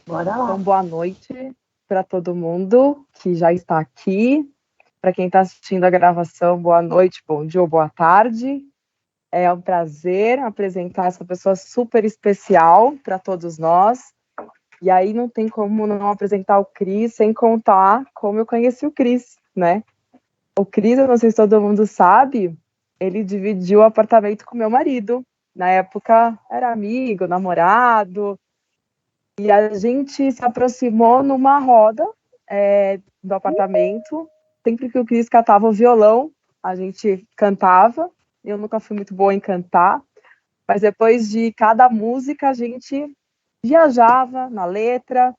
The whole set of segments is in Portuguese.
Bora lá. Então, boa noite para todo mundo que já está aqui. Para quem está assistindo a gravação, boa noite, bom dia ou boa tarde. É um prazer apresentar essa pessoa super especial para todos nós. E aí não tem como não apresentar o Cris sem contar como eu conheci o Cris, né? O Cris, eu não sei se todo mundo sabe, ele dividiu o apartamento com meu marido. Na época era amigo, namorado. E a gente se aproximou numa roda do apartamento. Sempre que o Cris catava o violão, a gente cantava. Eu nunca fui muito boa em cantar, mas depois de cada música, a gente viajava na letra.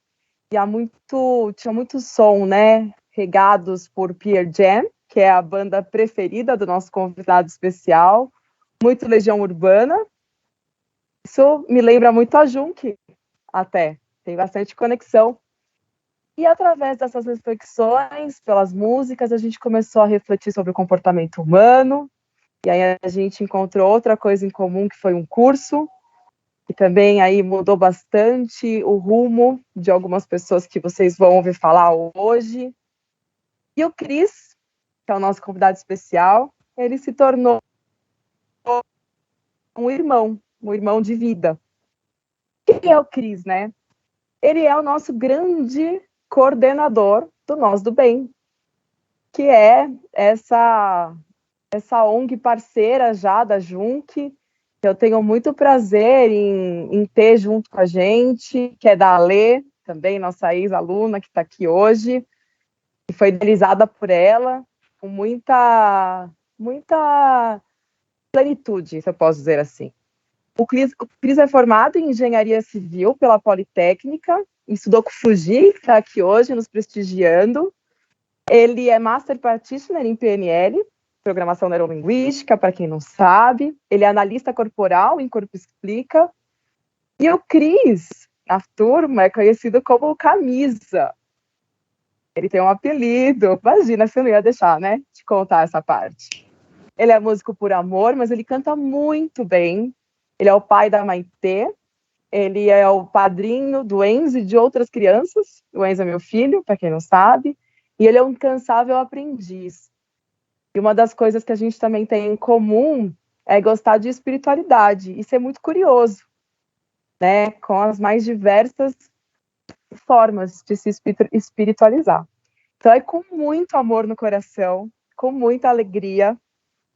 Tinha muito som, né? Regados por Pearl Jam, que é a banda preferida do nosso convidado especial. Muito Legião Urbana. Isso me lembra muito a Junk, até. Tem bastante conexão. E através dessas reflexões, pelas músicas, a gente começou a refletir sobre o comportamento humano. E aí a gente encontrou outra coisa em comum, que foi um curso, que também aí mudou bastante o rumo de algumas pessoas que vocês vão ouvir falar hoje. E o Cris, que é o nosso convidado especial, ele se tornou um irmão de vida. Quem é o Cris, né? Ele é o nosso grande coordenador do Nós do Bem, que é essa ONG parceira já da Junk, que eu tenho muito prazer em ter junto com a gente, que é da Alê, também nossa ex-aluna que está aqui hoje, que foi idealizada por ela, com muita plenitude, se eu posso dizer assim. O Cris é formado em Engenharia Civil pela Politécnica, estudou com o Fuji, que está aqui hoje nos prestigiando. Ele é Master Practitioner em PNL, Programação Neurolinguística, para quem não sabe. Ele é analista corporal em Corpo Explica. E o Cris, na turma, é conhecido como Camisa. Ele tem um apelido. Imagina se eu não ia deixar, né, de contar essa parte. Ele é músico por amor, mas ele canta muito bem. Ele é o pai da Maitê. Ele é o padrinho do Enzo e de outras crianças. O Enzo é meu filho, para quem não sabe. E ele é um incansável aprendiz. E uma das coisas que a gente também tem em comum é gostar de espiritualidade e ser muito curioso, né? Com as mais diversas formas de se espiritualizar. Então é com muito amor no coração, com muita alegria,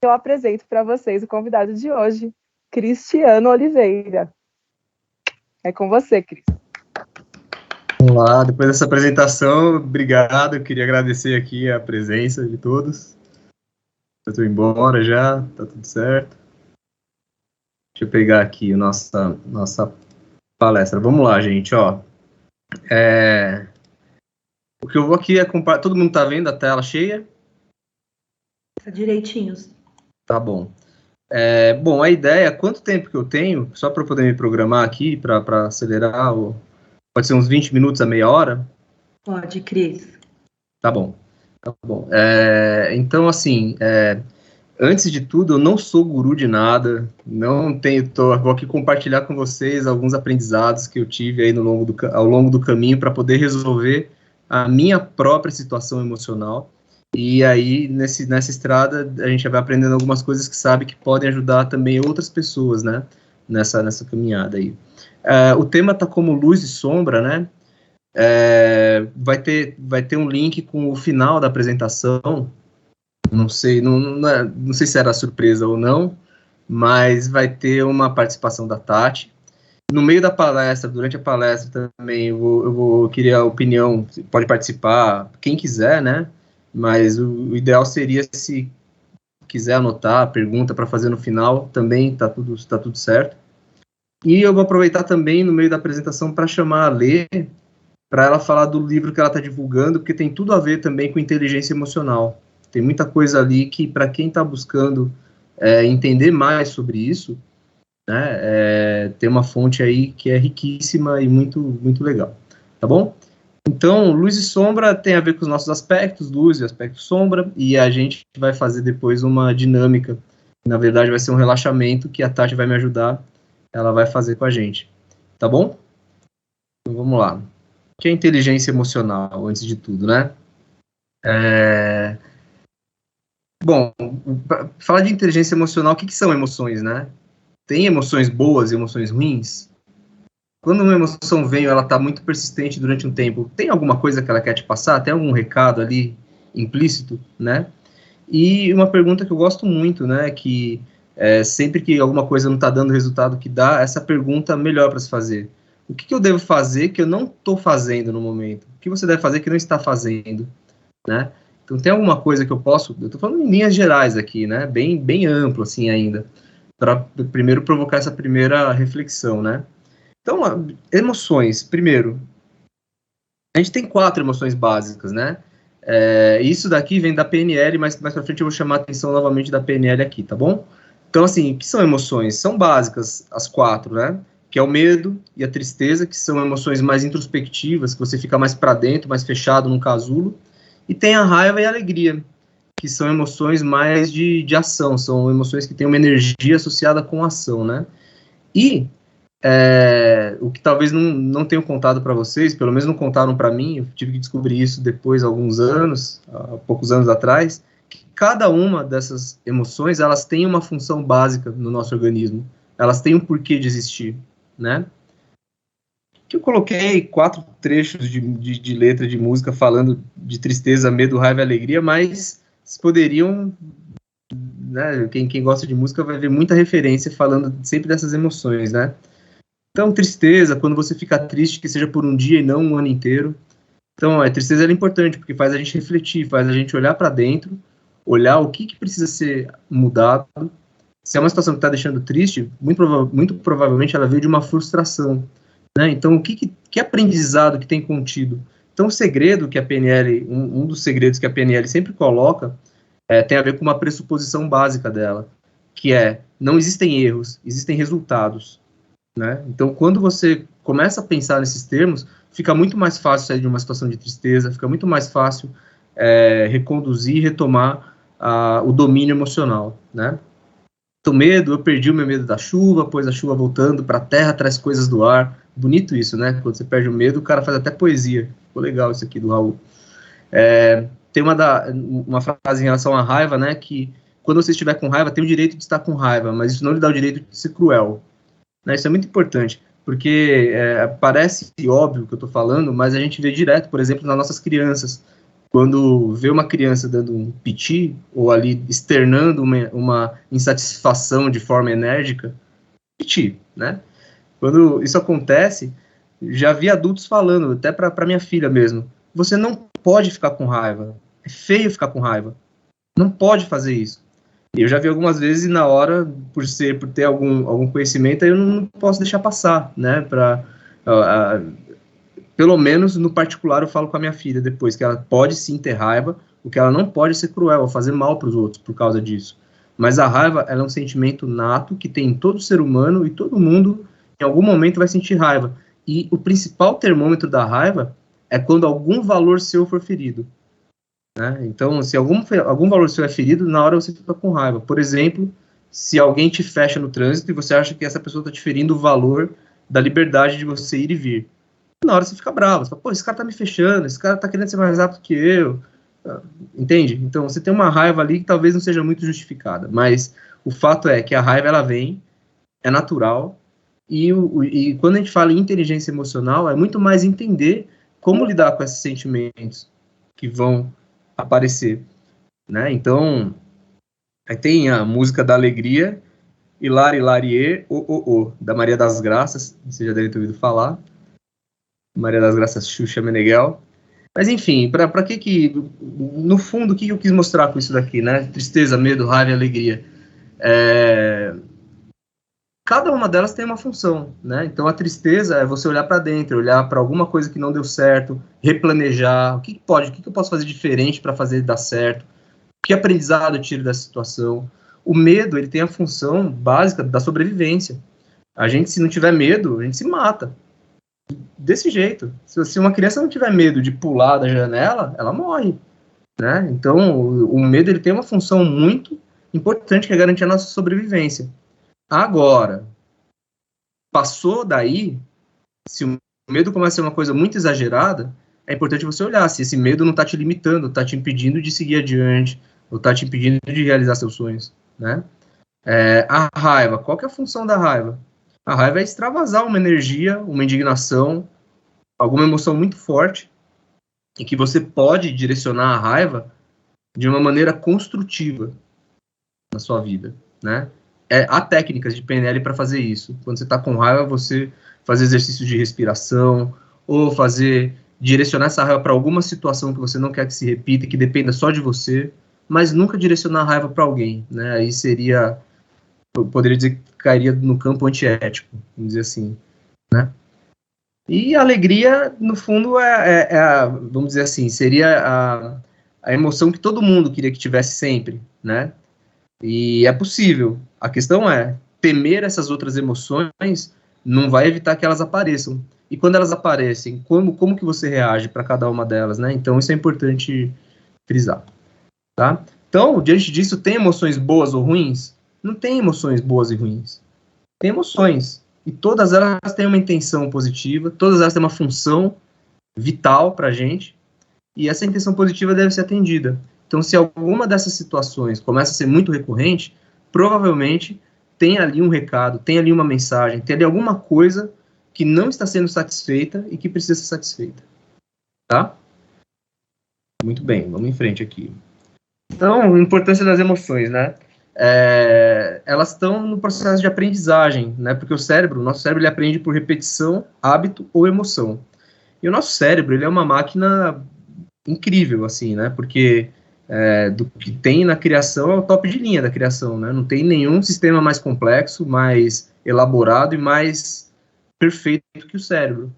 que eu apresento para vocês o convidado de hoje, Cristiano Oliveira. É com você, Cris. Olá, depois dessa apresentação, obrigado, eu queria agradecer aqui a presença de todos. Eu estou embora já, tá tudo certo. Deixa eu pegar aqui a nossa palestra. Vamos lá, gente, ó. O que eu vou aqui é comparar. Todo mundo tá vendo a tela cheia? Tá direitinho. Tá bom. Bom, a ideia, quanto tempo que eu tenho, só para eu poder me programar aqui, para acelerar, pode ser uns 20 minutos a meia hora? Pode, Cris. Tá bom. Tá bom. Então, assim, antes de tudo, eu não sou guru de nada, vou aqui compartilhar com vocês alguns aprendizados que eu tive aí ao longo do caminho para poder resolver a minha própria situação emocional. E aí, nessa estrada, a gente vai aprendendo algumas coisas que sabe que podem ajudar também outras pessoas, né, nessa caminhada aí. O tema tá como luz e sombra, né? Vai ter um link com o final da apresentação. Não sei se era surpresa ou não, mas vai ter uma participação da Tati. No meio da palestra, durante a palestra também, eu queria a opinião, pode participar, quem quiser, né? Mas o ideal seria, se quiser anotar a pergunta para fazer no final, também tá tudo certo. E eu vou aproveitar também, no meio da apresentação, para chamar a Lê, para ela falar do livro que ela está divulgando, porque tem tudo a ver também com inteligência emocional. Tem muita coisa ali que, para quem está buscando entender mais sobre isso, né, tem uma fonte aí que é riquíssima e muito, muito legal. Tá bom? Então, luz e sombra tem a ver com os nossos aspectos, luz e aspecto sombra, e a gente vai fazer depois uma dinâmica. Na verdade, vai ser um relaxamento que a Tati vai me ajudar, ela vai fazer com a gente. Tá bom? Então, vamos lá. que é inteligência emocional, antes de tudo, né? Bom, para falar de inteligência emocional, o que são emoções, né? Tem emoções boas e emoções ruins? Quando uma emoção vem, ela está muito persistente durante um tempo, tem alguma coisa que ela quer te passar? Tem algum recado ali implícito, né? E uma pergunta que eu gosto muito, né, que sempre que alguma coisa não está dando o resultado que dá, essa pergunta melhor para se fazer. O que eu devo fazer que eu não estou fazendo no momento? O que você deve fazer que não está fazendo, né? Então, tem alguma coisa que eu posso... Eu estou falando em linhas gerais aqui, né? Bem amplo, assim, ainda. Para primeiro provocar essa primeira reflexão, né? Então, emoções. Primeiro, a gente tem 4 emoções básicas, né? Isso daqui vem da PNL, mas mais para frente eu vou chamar a atenção novamente da PNL aqui, tá bom? Então, assim, o que são emoções? São básicas, as 4, né? Que é o medo e a tristeza, que são emoções mais introspectivas, que você fica mais para dentro, mais fechado num casulo. E tem a raiva e a alegria, que são emoções mais de ação, são emoções que têm uma energia associada com ação, né? E o que talvez não tenham contado para vocês, pelo menos não contaram para mim, eu tive que descobrir isso depois, alguns anos, há poucos anos atrás, que cada uma dessas emoções, elas têm uma função básica no nosso organismo, elas têm um porquê de existir, né? Que eu coloquei 4 trechos de letra de música falando de tristeza, medo, raiva e alegria, mas poderiam, né, quem gosta de música vai ver muita referência falando sempre dessas emoções, né? Então, tristeza, quando você fica triste, que seja por um dia e não um ano inteiro. Então, a tristeza é importante, porque faz a gente refletir, faz a gente olhar para dentro, olhar o que precisa ser mudado. Se é uma situação que está deixando triste, muito provavelmente ela veio de uma frustração, né? Então, que aprendizado que tem contido? Então, o segredo que a PNL, um dos segredos que a PNL sempre coloca, tem a ver com uma pressuposição básica dela, que é, não existem erros, existem resultados, né? Então, quando você começa a pensar nesses termos, fica muito mais fácil sair de uma situação de tristeza, fica muito mais fácil reconduzir e retomar o domínio emocional, né? Então, medo, eu perdi o meu medo da chuva, pois a chuva voltando para a terra traz coisas do ar. Bonito isso, né? Quando você perde o medo, o cara faz até poesia. Ficou legal isso aqui do Raul. Tem uma frase em relação à raiva, né? Que quando você estiver com raiva, tem o direito de estar com raiva, mas isso não lhe dá o direito de ser cruel. Né? Isso é muito importante, porque parece óbvio o que eu estou falando, mas a gente vê direto, por exemplo, nas nossas crianças. Quando vê uma criança dando um piti, ou ali externando uma insatisfação de forma enérgica, piti, né? Quando isso acontece, já vi adultos falando, até para minha filha mesmo, você não pode ficar com raiva, é feio ficar com raiva, não pode fazer isso. E eu já vi algumas vezes e na hora, por ter algum conhecimento, eu não posso deixar passar, né? Pelo menos no particular eu falo com a minha filha depois, que ela pode sim ter raiva, o que ela não pode ser cruel, ou fazer mal para os outros por causa disso. Mas a raiva, ela é um sentimento nato que tem em todo ser humano e todo mundo em algum momento vai sentir raiva. E o principal termômetro da raiva é quando algum valor seu for ferido. Né? Então, se algum valor seu é ferido, na hora você fica com raiva. Por exemplo, se alguém te fecha no trânsito e você acha que essa pessoa está te ferindo o valor da liberdade de você ir e vir. Na hora você fica bravo, você fala, pô, esse cara tá me fechando, esse cara tá querendo ser mais rápido que eu, entende? Então você tem uma raiva ali que talvez não seja muito justificada, mas o fato é que a raiva ela vem, é natural, e quando a gente fala em inteligência emocional, é muito mais entender como lidar com esses sentimentos que vão aparecer, né? Então, aí tem a música da alegria, Hilari, Hilarie, da Maria das Graças, você já deve ter ouvido falar, Maria das Graças Xuxa Meneghel. Mas enfim, para no fundo, o que eu quis mostrar com isso daqui, né? Tristeza, medo, raiva e alegria. Cada uma delas tem uma função, né? Então a tristeza é você olhar para dentro, olhar para alguma coisa que não deu certo, replanejar, o que eu posso fazer diferente para fazer dar certo, que aprendizado eu tiro dessa situação. O medo, ele tem a função básica da sobrevivência. A gente, se não tiver medo, a gente se mata. Desse jeito. Se uma criança não tiver medo de pular da janela, ela morre, né? Então, o medo ele tem uma função muito importante que é garantir a nossa sobrevivência. Agora, passou daí, se o medo começa a ser uma coisa muito exagerada, é importante você olhar se esse medo não está te limitando, está te impedindo de seguir adiante, ou está te impedindo de realizar seus sonhos, né? A raiva, qual que é a função da raiva? A raiva é extravasar uma energia, uma indignação, alguma emoção muito forte, e que você pode direcionar a raiva de uma maneira construtiva na sua vida, né? Há técnicas de PNL para fazer isso. Quando você está com raiva, você fazer exercícios de respiração, ou direcionar essa raiva para alguma situação que você não quer que se repita, que dependa só de você, mas nunca direcionar a raiva para alguém, né? Aí eu poderia dizer que cairia no campo antiético, vamos dizer assim, né? E a alegria, no fundo, vamos dizer assim, seria a emoção que todo mundo queria que tivesse sempre, né? E é possível. A questão é, temer essas outras emoções não vai evitar que elas apareçam. E quando elas aparecem, como que você reage para cada uma delas, né? Então, isso é importante frisar, tá? Então, diante disso, tem emoções boas ou ruins? Não tem emoções boas e ruins. Tem emoções. E todas elas têm uma intenção positiva, todas elas têm uma função vital para a gente, e essa intenção positiva deve ser atendida. Então, se alguma dessas situações começa a ser muito recorrente, provavelmente tem ali um recado, tem ali uma mensagem, tem ali alguma coisa que não está sendo satisfeita e que precisa ser satisfeita. Tá? Muito bem, vamos em frente aqui. Então, a importância das emoções, né? Elas estão no processo de aprendizagem, né? Porque o nosso cérebro, ele aprende por repetição, hábito ou emoção. E o nosso cérebro, ele é uma máquina incrível, assim, né? Porque do que tem na criação é o top de linha da criação, né? Não tem nenhum sistema mais complexo, mais elaborado e mais perfeito que o cérebro.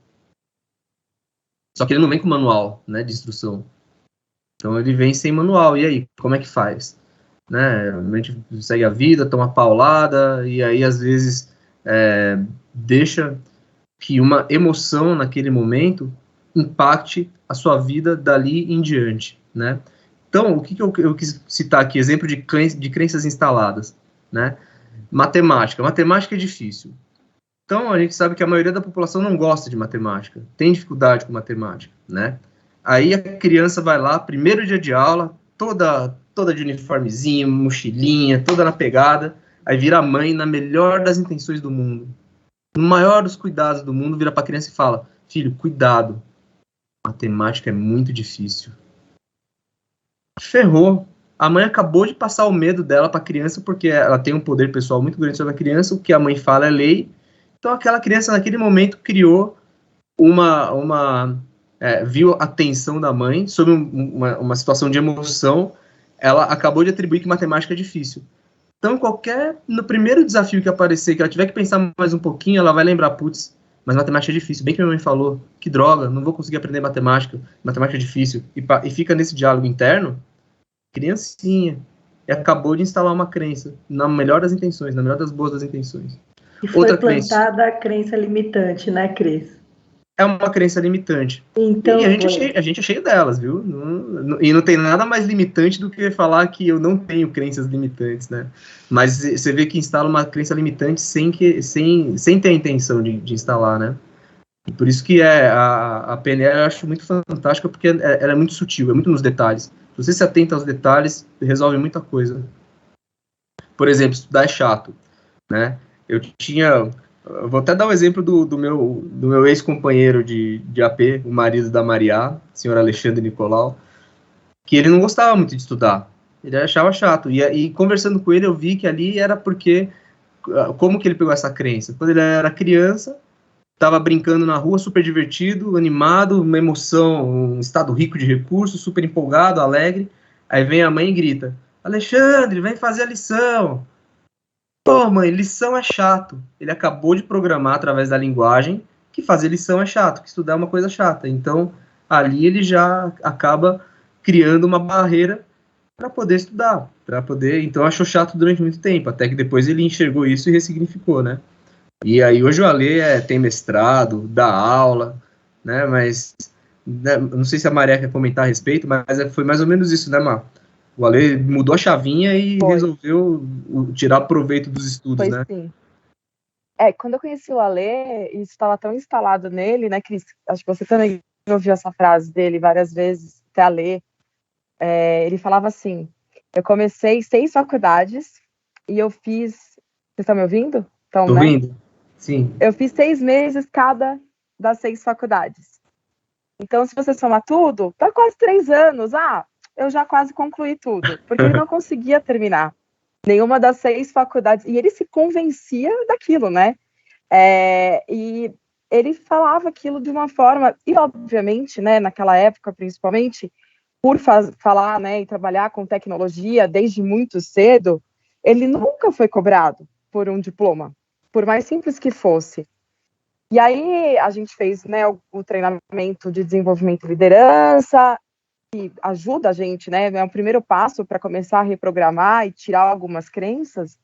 Só que ele não vem com manual, né, de instrução. Então ele vem sem manual. E aí, como é que faz? Né? A gente segue a vida, toma paulada, e aí às vezes deixa que uma emoção naquele momento impacte a sua vida dali em diante, né? Então, o que eu quis citar aqui? Exemplo de crenças instaladas, né? Matemática. Matemática é difícil. Então, a gente sabe que a maioria da população não gosta de matemática, tem dificuldade com matemática, né? Aí a criança vai lá, primeiro dia de aula, toda de uniformezinho, mochilinha, toda na pegada, aí vira a mãe na melhor das intenções do mundo, no maior dos cuidados do mundo, vira para a criança e fala: filho, cuidado, matemática é muito difícil. Ferrou. A mãe acabou de passar o medo dela para a criança, porque ela tem um poder pessoal muito grande sobre a criança, o que a mãe fala é lei. Então aquela criança naquele momento criou viu a tensão da mãe sobre uma situação de emoção, ela acabou de atribuir que matemática é difícil. Então no primeiro desafio que aparecer, que ela tiver que pensar mais um pouquinho, ela vai lembrar: putz, mas matemática é difícil, bem que minha mãe falou, que droga, não vou conseguir aprender matemática é difícil, e fica nesse diálogo interno, criancinha, e acabou de instalar uma crença, na melhor das intenções, na melhor das boas das intenções. E foi outra plantada a crença limitante, né, Cris? É uma crença limitante. Então, e a gente é cheio delas, viu? E não tem nada mais limitante do que falar que eu não tenho crenças limitantes, né? Mas você vê que instala uma crença limitante sem ter a intenção de instalar, né? E por isso que a PNL eu acho muito fantástica, porque ela é muito sutil, é muito nos detalhes. Se você se atenta aos detalhes, resolve muita coisa. Por exemplo, estudar é chato, né? Eu vou até dar o exemplo do meu ex-companheiro de AP, o marido da Maria, o senhor Alexandre Nicolau, que ele não gostava muito de estudar, ele achava chato, e conversando com ele eu vi que ali era porque, como que ele pegou essa crença? Quando ele era criança, estava brincando na rua, super divertido, animado, uma emoção, um estado rico de recursos, super empolgado, alegre, aí vem a mãe e grita: Alexandre, vem fazer a lição. Pô, mãe, lição é chato. Ele acabou de programar através da linguagem que fazer lição é chato, que estudar é uma coisa chata. Então, ali ele já acaba criando uma barreira para poder estudar, então achou chato durante muito tempo, até que depois ele enxergou isso e ressignificou, né? E aí hoje o Ale tem mestrado, dá aula, né? Mas não sei se a Maria quer comentar a respeito, mas foi mais ou menos isso, né, Mar? O Ale mudou a chavinha e resolveu tirar proveito dos estudos, né? Sim. quando eu conheci o Ale, isso estava tão instalado nele, né, Cris? Acho que você também ouviu essa frase dele várias vezes, até Ale. Ele falava assim, eu comecei 6 faculdades e eu fiz... Vocês estão me ouvindo? Então, Tô né? ouvindo? Sim. Eu fiz 6 meses cada das 6 faculdades. Então, se você somar tudo, tá quase 3 anos. Eu já quase concluí tudo, porque ele não conseguia terminar nenhuma das 6 faculdades, e ele se convencia daquilo, né? E ele falava aquilo de uma forma, e obviamente, né, naquela época, principalmente, por falar, né, e trabalhar com tecnologia desde muito cedo, ele nunca foi cobrado por um diploma, por mais simples que fosse. E aí a gente fez, né, o treinamento de desenvolvimento de liderança, que ajuda a gente, né, é o primeiro passo para começar a reprogramar e tirar algumas crenças.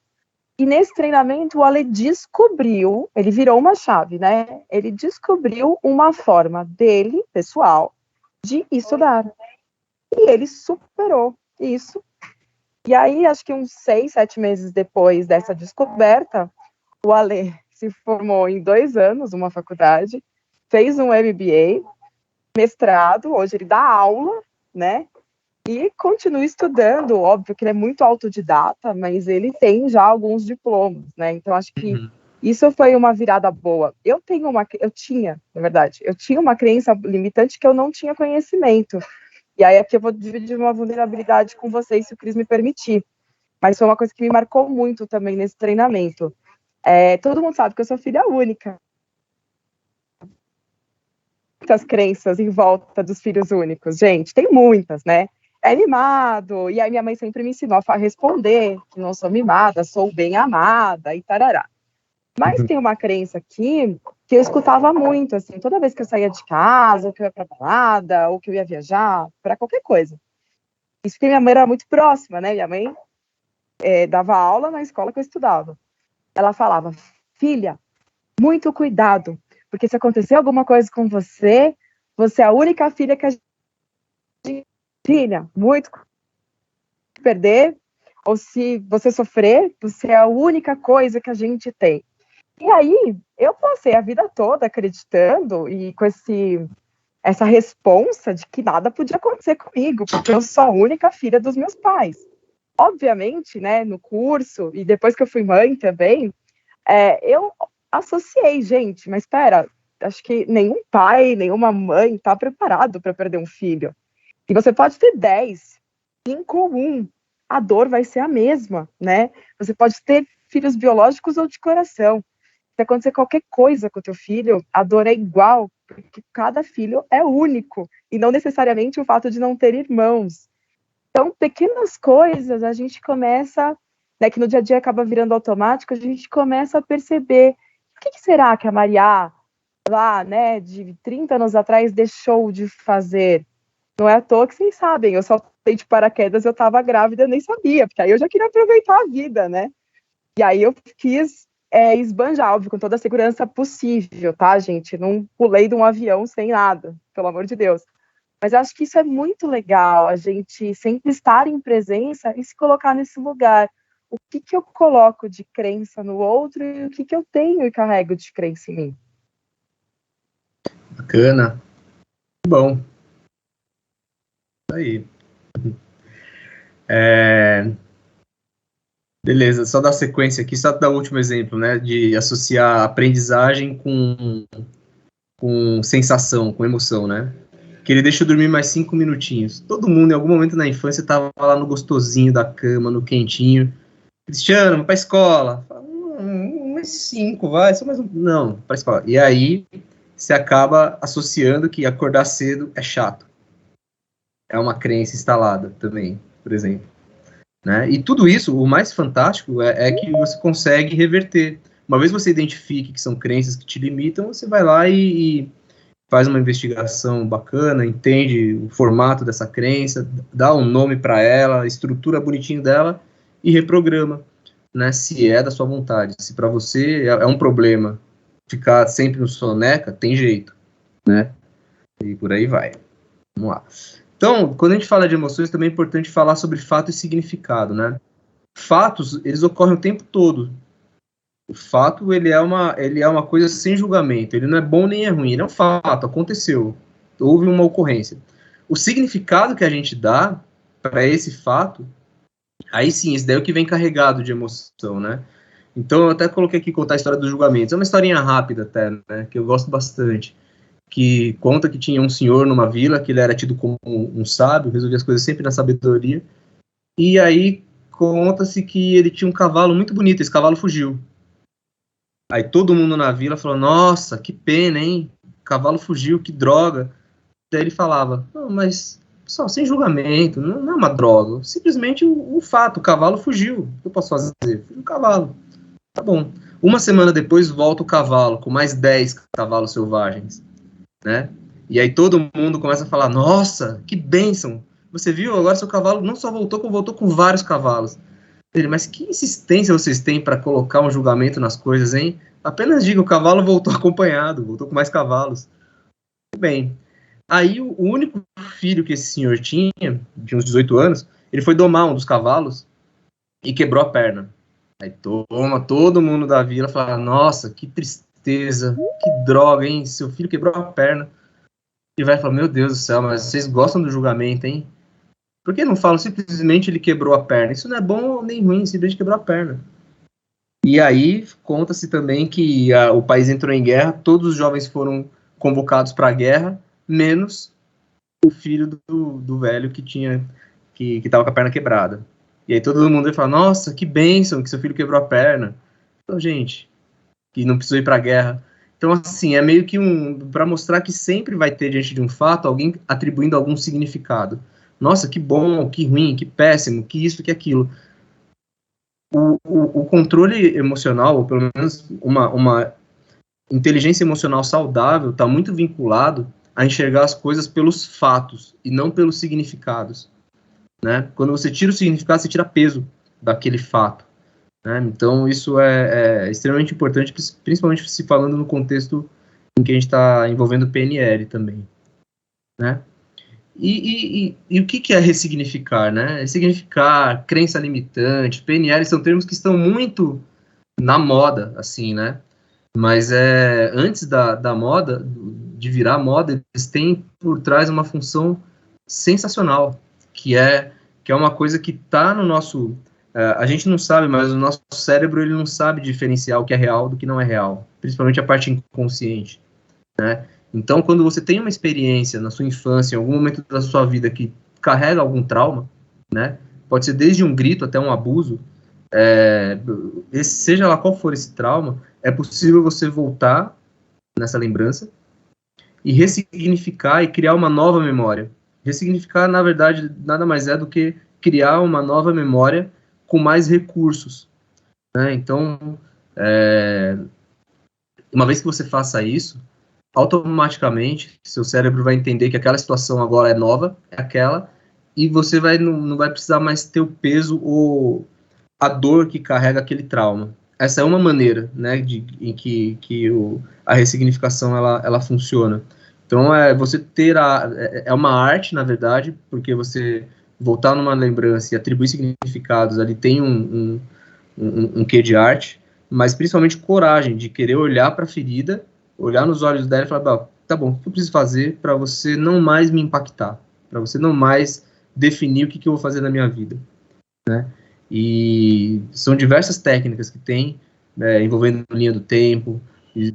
E nesse treinamento o Ale descobriu, ele virou uma chave, né, ele descobriu uma forma dele, pessoal, de estudar. E ele superou isso. E aí, acho que uns 6, 7 meses depois dessa descoberta, o Ale se formou em 2 anos, uma faculdade, fez um MBA, mestrado, hoje ele dá aula, né? E continua estudando, óbvio que ele é muito autodidata, mas ele tem já alguns diplomas, né? Então, acho que isso foi uma virada boa. Eu tinha uma crença limitante que eu não tinha conhecimento. E aí aqui eu vou dividir uma vulnerabilidade com vocês, se o Cris me permitir. Mas foi uma coisa que me marcou muito também nesse treinamento. Todo mundo sabe que eu sou filha única. Muitas crenças em volta dos filhos únicos, gente, tem muitas, né? É mimado, e aí minha mãe sempre me ensinou a responder que não sou mimada, sou bem amada e tarará. Mas tem uma crença aqui que eu escutava muito, assim, toda vez que eu saía de casa, ou que eu ia pra balada, ou que eu ia viajar, para qualquer coisa. Isso porque minha mãe era muito próxima, né? Minha mãe dava aula na escola que eu estudava. Ela falava, filha, muito cuidado, porque se acontecer alguma coisa com você, você é a única filha que a gente... Filha, muito perder, ou se você sofrer, você é a única coisa que a gente tem. E aí, eu passei a vida toda acreditando e com essa responsa de que nada podia acontecer comigo, porque eu sou a única filha dos meus pais. Obviamente, né, no curso, e depois que eu fui mãe também, eu associei, gente, mas espera, acho que nenhum pai, nenhuma mãe está preparado para perder um filho. E você pode ter 10, 5 ou 1, a dor vai ser a mesma, né? Você pode ter filhos biológicos ou de coração. Se acontecer qualquer coisa com o teu filho, a dor é igual, porque cada filho é único, e não necessariamente o fato de não ter irmãos. Então, pequenas coisas, a gente começa, né, que no dia a dia acaba virando automático, a gente começa a perceber, o que será que a Maria, lá, né, de 30 anos atrás, deixou de fazer? Não é à toa que vocês sabem, eu saltei de paraquedas, eu estava grávida, eu nem sabia, porque aí eu já queria aproveitar a vida, né? E aí eu quis esbanjar, óbvio, com toda a segurança possível, tá, gente? Não pulei de um avião sem nada, pelo amor de Deus. Mas eu acho que isso é muito legal, a gente sempre estar em presença e se colocar nesse lugar. O que eu coloco de crença no outro e o que eu tenho e carrego de crença em mim. Bacana. Bom. Aí. Beleza, só dar sequência aqui, só dar o último exemplo, né, de associar aprendizagem com sensação, com emoção, né? Que ele deixa eu dormir mais 5 minutinhos. Todo mundo, em algum momento na infância, estava lá no gostosinho da cama, no quentinho. Cristiano, vamos pra escola. Mais 5, vai, só mais um. Não, pra escola. E aí, você acaba associando que acordar cedo é chato. É uma crença instalada também, por exemplo. Né? E tudo isso, o mais fantástico é que você consegue reverter. Uma vez você identifique que são crenças que te limitam, você vai lá e faz uma investigação bacana, entende o formato dessa crença, dá um nome para ela, estrutura bonitinho dela e reprograma, né? Se é da sua vontade. Se para você é um problema ficar sempre no soneca, tem jeito, né? E por aí vai. Vamos lá. Então, quando a gente fala de emoções, também é importante falar sobre fato e significado, né? Fatos, eles ocorrem o tempo todo. O fato, ele é uma coisa sem julgamento, ele não é bom nem é ruim, ele é um fato, aconteceu, houve uma ocorrência. O significado que a gente dá para esse fato, aí sim, esse daí é o que vem carregado de emoção, né? Então, eu até coloquei aqui contar a história dos julgamentos. É uma historinha rápida até, né, que eu gosto bastante, que conta que tinha um senhor numa vila, que ele era tido como um sábio, resolvia as coisas sempre na sabedoria, e aí conta-se que ele tinha um cavalo muito bonito, esse cavalo fugiu. Aí todo mundo na vila falou, nossa, que pena, hein? O cavalo fugiu, que droga. Daí ele falava, não, mas, pessoal, sem julgamento, não é uma droga. Simplesmente o fato, o cavalo fugiu. O que eu posso fazer? Fugiu o cavalo. Tá bom. Uma semana depois volta o cavalo, com mais 10 cavalos selvagens, né? E aí todo mundo começa a falar, nossa, que bênção. Você viu, agora seu cavalo não só voltou, como voltou com vários cavalos. Ele, mas que insistência vocês têm para colocar um julgamento nas coisas, hein? Apenas diga, o cavalo voltou acompanhado, voltou com mais cavalos. Bem, aí o único filho que esse senhor tinha, de uns 18 anos, ele foi domar um dos cavalos e quebrou a perna. Aí todo mundo da vila fala, nossa, que tristeza, que droga, hein? Seu filho quebrou a perna. E vai falar, meu Deus do céu, mas vocês gostam do julgamento, hein? Por que não falam simplesmente ele quebrou a perna? Isso não é bom nem ruim, simplesmente quebrou a perna. E aí conta-se também que o país entrou em guerra, todos os jovens foram convocados para a guerra, menos o filho do velho que estava com a perna quebrada. E aí todo mundo vai falar, nossa, que bênção que seu filho quebrou a perna. Então, gente, que não precisou ir para a guerra. Então, assim, é meio que para mostrar que sempre vai ter, diante de um fato, alguém atribuindo algum significado. Nossa, que bom, que ruim, que péssimo, que isso, que aquilo. O controle emocional, ou pelo menos uma inteligência emocional saudável, está muito vinculado a enxergar as coisas pelos fatos e não pelos significados, né? Quando você tira o significado, você tira peso daquele fato, né? Então, isso é extremamente importante, principalmente se falando no contexto em que a gente está envolvendo PNL também, né? E o que é ressignificar, né? Ressignificar, crença limitante, PNL são termos que estão muito na moda, assim, né? Mas antes da moda, de virar moda, eles têm por trás uma função sensacional, que é uma coisa que está no nosso... a gente não sabe, mas o nosso cérebro ele não sabe diferenciar o que é real do que não é real, principalmente a parte inconsciente, né? Então, quando você tem uma experiência na sua infância, em algum momento da sua vida que carrega algum trauma, né? Pode ser desde um grito até um abuso, seja lá qual for esse trauma, é possível você voltar nessa lembrança e ressignificar e criar uma nova memória. Ressignificar, na verdade, nada mais é do que criar uma nova memória com mais recursos, né? Então, uma vez que você faça isso, automaticamente seu cérebro vai entender que aquela situação agora é nova, é aquela, e você não vai precisar mais ter o peso ou a dor que carrega aquele trauma. Essa é uma maneira, né, em que a ressignificação ela funciona. Então, você ter é uma arte, na verdade, porque você voltar numa lembrança e atribuir significados ali tem um quê de arte, mas principalmente coragem de querer olhar para a ferida, olhar nos olhos dela e falar, tá bom, o que eu preciso fazer para você não mais me impactar, para você não mais definir o que eu vou fazer na minha vida, né? E são diversas técnicas que tem, envolvendo linha do tempo, e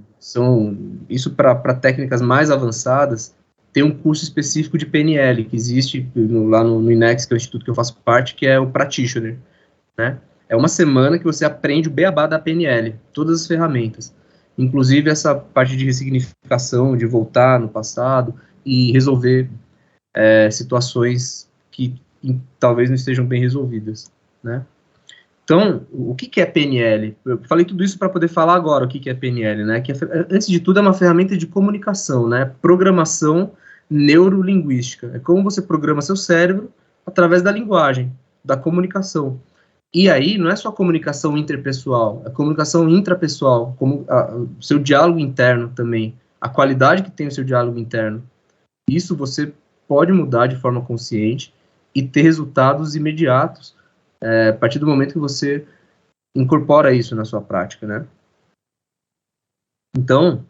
isso para técnicas mais avançadas, tem um curso específico de PNL, que existe lá no INEX, que é o instituto que eu faço parte, que é o Practitioner, né? É uma semana que você aprende o beabá da PNL, todas as ferramentas, inclusive essa parte de ressignificação, de voltar no passado e resolver situações que talvez não estejam bem resolvidas, né? Então, o que é PNL? Eu falei tudo isso para poder falar agora o que é PNL, né? Que antes de tudo é uma ferramenta de comunicação, né? Programação neurolinguística. É como você programa seu cérebro através da linguagem, da comunicação. E aí, não é só comunicação interpessoal, é comunicação intrapessoal, como o seu diálogo interno também, a qualidade que tem o seu diálogo interno. Isso você pode mudar de forma consciente e ter resultados imediatos a partir do momento que você incorpora isso na sua prática, né? Então,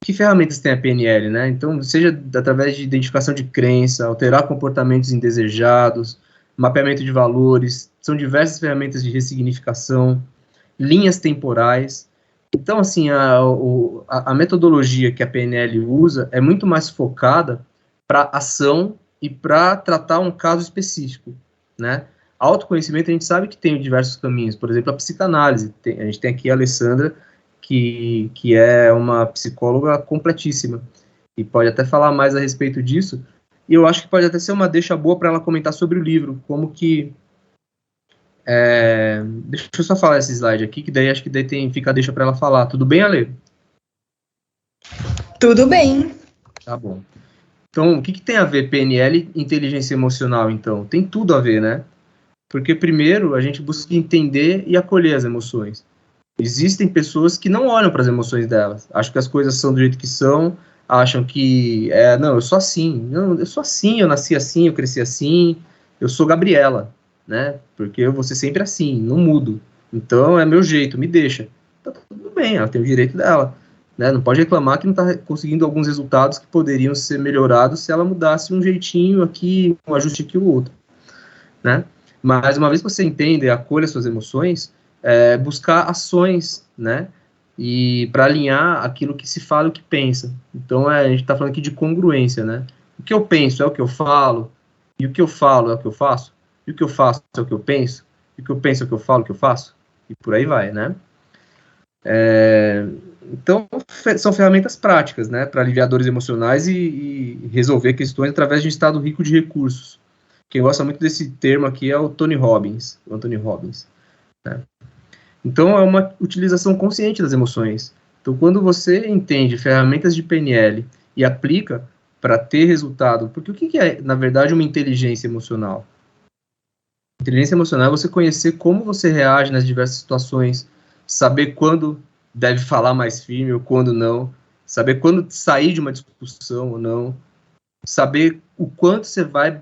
que ferramentas tem a PNL, né? Então, seja através de identificação de crença, alterar comportamentos indesejados, mapeamento de valores, são diversas ferramentas de ressignificação, linhas temporais. Então, assim, a metodologia que a PNL usa é muito mais focada para ação e para tratar um caso específico, né? Autoconhecimento, a gente sabe que tem diversos caminhos, por exemplo, a psicanálise. A gente tem aqui a Alessandra, que é uma psicóloga completíssima, e pode até falar mais a respeito disso, e eu acho que pode até ser uma deixa boa para ela comentar sobre o livro, como que... deixa eu só falar esse slide aqui, que daí acho que daí fica a deixa para ela falar. Tudo bem, Ale? Tudo bem. Tá bom. Então, o que tem a ver PNL e inteligência emocional, então? Tem tudo a ver, né? Porque, primeiro, a gente busca entender e acolher as emoções. Existem pessoas que não olham para as emoções delas, acham que as coisas são do jeito que são, acham que, não, eu sou assim, não, eu sou assim, eu nasci assim, eu cresci assim, eu sou Gabriela, né? Porque eu vou ser sempre assim, não mudo. Então, é meu jeito, me deixa. Tá tudo bem, ela tem o direito dela, né? Não pode reclamar que não está conseguindo alguns resultados que poderiam ser melhorados se ela mudasse um jeitinho aqui, um ajuste aqui ou outro, né? Mas uma vez que você entende e acolhe as suas emoções, buscar ações, né? E para alinhar aquilo que se fala e o que pensa. Então, a gente está falando aqui de congruência, né? O que eu penso é o que eu falo, e o que eu falo é o que eu faço, e o que eu faço é o que eu penso, e o que eu penso é o que eu falo, o que eu faço, e por aí vai, né? Então, são ferramentas práticas, né? Para aliviar dores emocionais e resolver questões através de um estado rico de recursos. Quem gosta muito desse termo aqui é o Anthony Robbins, né? Então, é uma utilização consciente das emoções. Então, quando você entende ferramentas de PNL e aplica para ter resultado, porque o que é, na verdade, uma inteligência emocional? Inteligência emocional é você conhecer como você reage nas diversas situações, saber quando deve falar mais firme ou quando não, saber quando sair de uma discussão ou não, saber o quanto você vai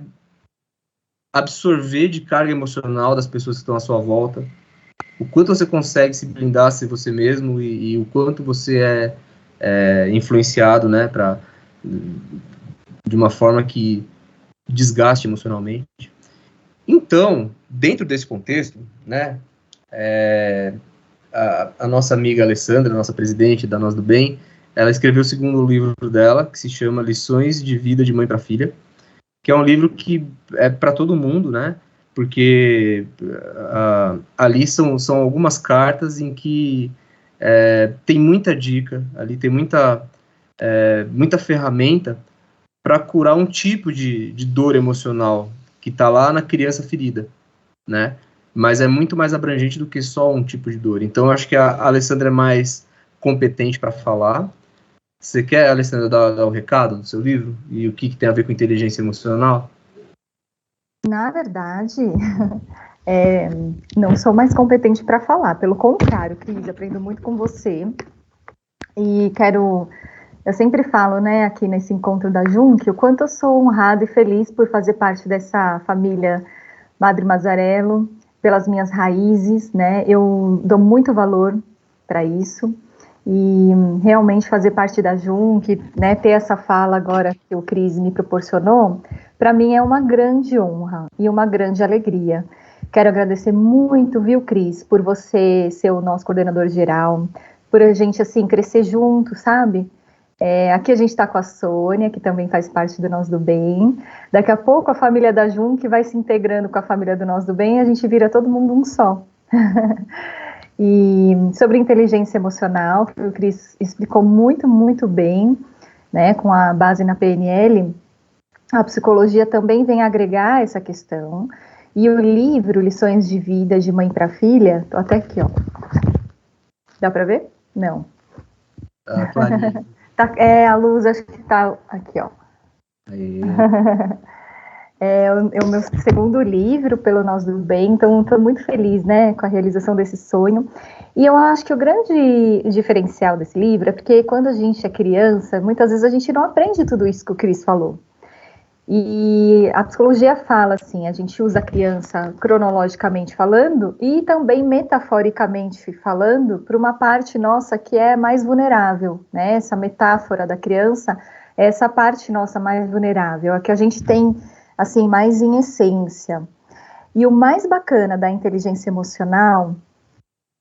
absorver de carga emocional das pessoas que estão à sua volta, o quanto você consegue se blindar, ser você mesmo e o quanto você é influenciado, né, de uma forma que desgaste emocionalmente. Então, dentro desse contexto, né, a nossa amiga Alessandra, nossa presidente da Nós do Bem, ela escreveu o segundo livro dela, que se chama Lições de Vida de Mãe para Filha, que é um livro que é para todo mundo, né? Porque ali são algumas cartas em que tem muita dica, ali tem muita ferramenta para curar um tipo de dor emocional que está lá na criança ferida, né? Mas é muito mais abrangente do que só um tipo de dor. Então, eu acho que a Alessandra é mais competente para falar. Você quer, Alessandra, dar o recado do seu livro? E o que tem a ver com inteligência emocional? Na verdade, não sou mais competente para falar. Pelo contrário, Cris, aprendo muito com você. E eu sempre falo, né, aqui nesse encontro da Junc, o quanto eu sou honrada e feliz por fazer parte dessa família Madre Mazzarello, pelas minhas raízes, né, eu dou muito valor para isso, e realmente fazer parte da Junc, né, ter essa fala agora que o Cris me proporcionou, para mim é uma grande honra e uma grande alegria. Quero agradecer muito, viu, Cris, por você ser o nosso coordenador geral, por a gente, assim, crescer junto, sabe? Aqui a gente está com a Sônia, que também faz parte do Nós do Bem. Daqui a pouco a família da Junc vai se integrando com a família do Nós do Bem e a gente vira todo mundo um só. E sobre inteligência emocional, que o Cris explicou muito, muito bem, né, com a base na PNL, a psicologia também vem agregar essa questão. E o livro Lições de Vida de Mãe para Filha, tô até aqui, ó. Dá para ver? Não. Clarinha. A luz acho que tá aqui, ó. É o meu segundo livro pelo Nós do Bem, então estou muito feliz, né, com a realização desse sonho. E eu acho que o grande diferencial desse livro é porque quando a gente é criança, muitas vezes a gente não aprende tudo isso que o Cris falou. E a psicologia fala assim, a gente usa a criança cronologicamente falando e também metaforicamente falando para uma parte nossa que é mais vulnerável, né? Essa metáfora da criança é essa parte nossa mais vulnerável, a que a gente tem, assim, mais em essência. E o mais bacana da inteligência emocional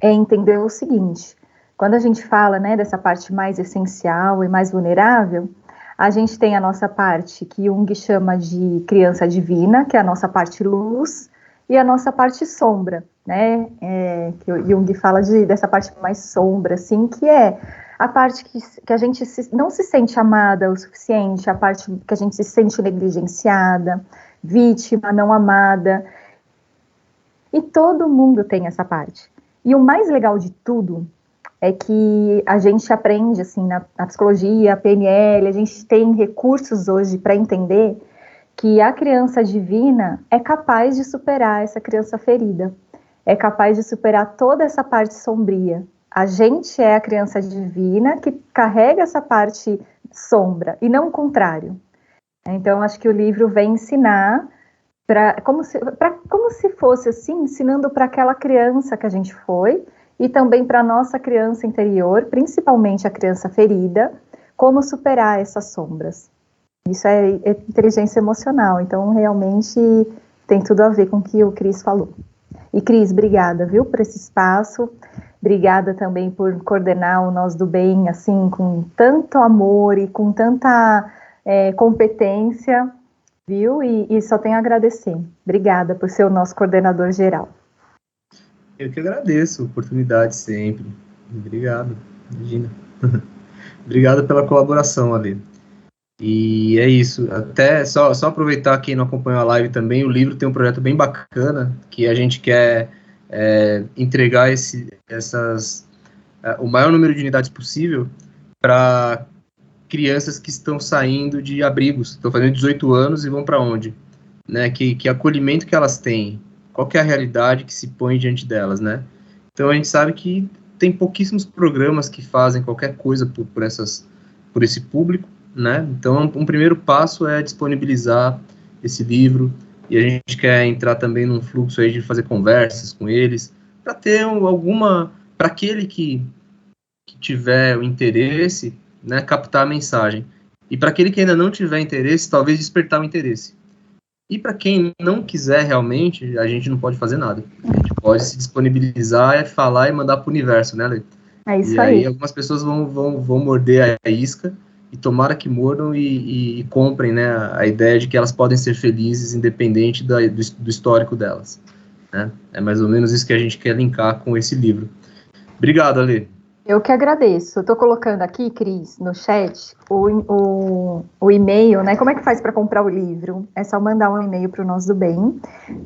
é entender o seguinte, quando a gente fala, né, dessa parte mais essencial e mais vulnerável, a gente tem a nossa parte que Jung chama de criança divina, que é a nossa parte luz, e a nossa parte sombra, né? Que o Jung fala dessa parte mais sombra, assim, que é a parte que a gente não se sente amada o suficiente, a parte que a gente se sente negligenciada, vítima, não amada. E todo mundo tem essa parte. E o mais legal de tudo é que a gente aprende, assim, na psicologia, PNL, a gente tem recursos hoje para entender que a criança divina é capaz de superar essa criança ferida, é capaz de superar toda essa parte sombria. A gente é a criança divina que carrega essa parte sombra, e não o contrário. Então, acho que o livro vem ensinar como se fosse assim, ensinando para aquela criança que a gente foi, e também para a nossa criança interior, principalmente a criança ferida, como superar essas sombras. Isso é inteligência emocional, então realmente tem tudo a ver com o que o Cris falou. E Cris, obrigada, viu, por esse espaço, obrigada também por coordenar o Nós do Bem, assim, com tanto amor e com tanta competência, viu, e só tenho a agradecer. Obrigada por ser o nosso coordenador geral. Eu que agradeço a oportunidade sempre. Obrigado, Regina. Obrigado pela colaboração, Ale. E é isso. Até só aproveitar quem não acompanhou a live também, o livro tem um projeto bem bacana, que a gente quer entregar o maior número de unidades possível para crianças que estão saindo de abrigos, estão fazendo 18 anos e vão para onde? Né? Que acolhimento que elas têm? Qual que é a realidade que se põe diante delas, né? Então a gente sabe que tem pouquíssimos programas que fazem qualquer coisa por esse público, né? Então um primeiro passo é disponibilizar esse livro, e a gente quer entrar também num fluxo aí de fazer conversas com eles, para ter para aquele que tiver o interesse, né, captar a mensagem. E para aquele que ainda não tiver interesse, talvez despertar o interesse. E para quem não quiser realmente, a gente não pode fazer nada. A gente pode se disponibilizar, falar e mandar para o universo, né, Lê? É isso e aí. Algumas pessoas vão morder a isca, e tomara que mordam e comprem, né, a ideia de que elas podem ser felizes independente do histórico delas. Né? É mais ou menos isso que a gente quer linkar com esse livro. Obrigado, Ale. Eu que agradeço. Eu estou colocando aqui, Cris, no chat, o e-mail, né? Como é que faz para comprar o livro? É só mandar um e-mail para o Nós do Bem.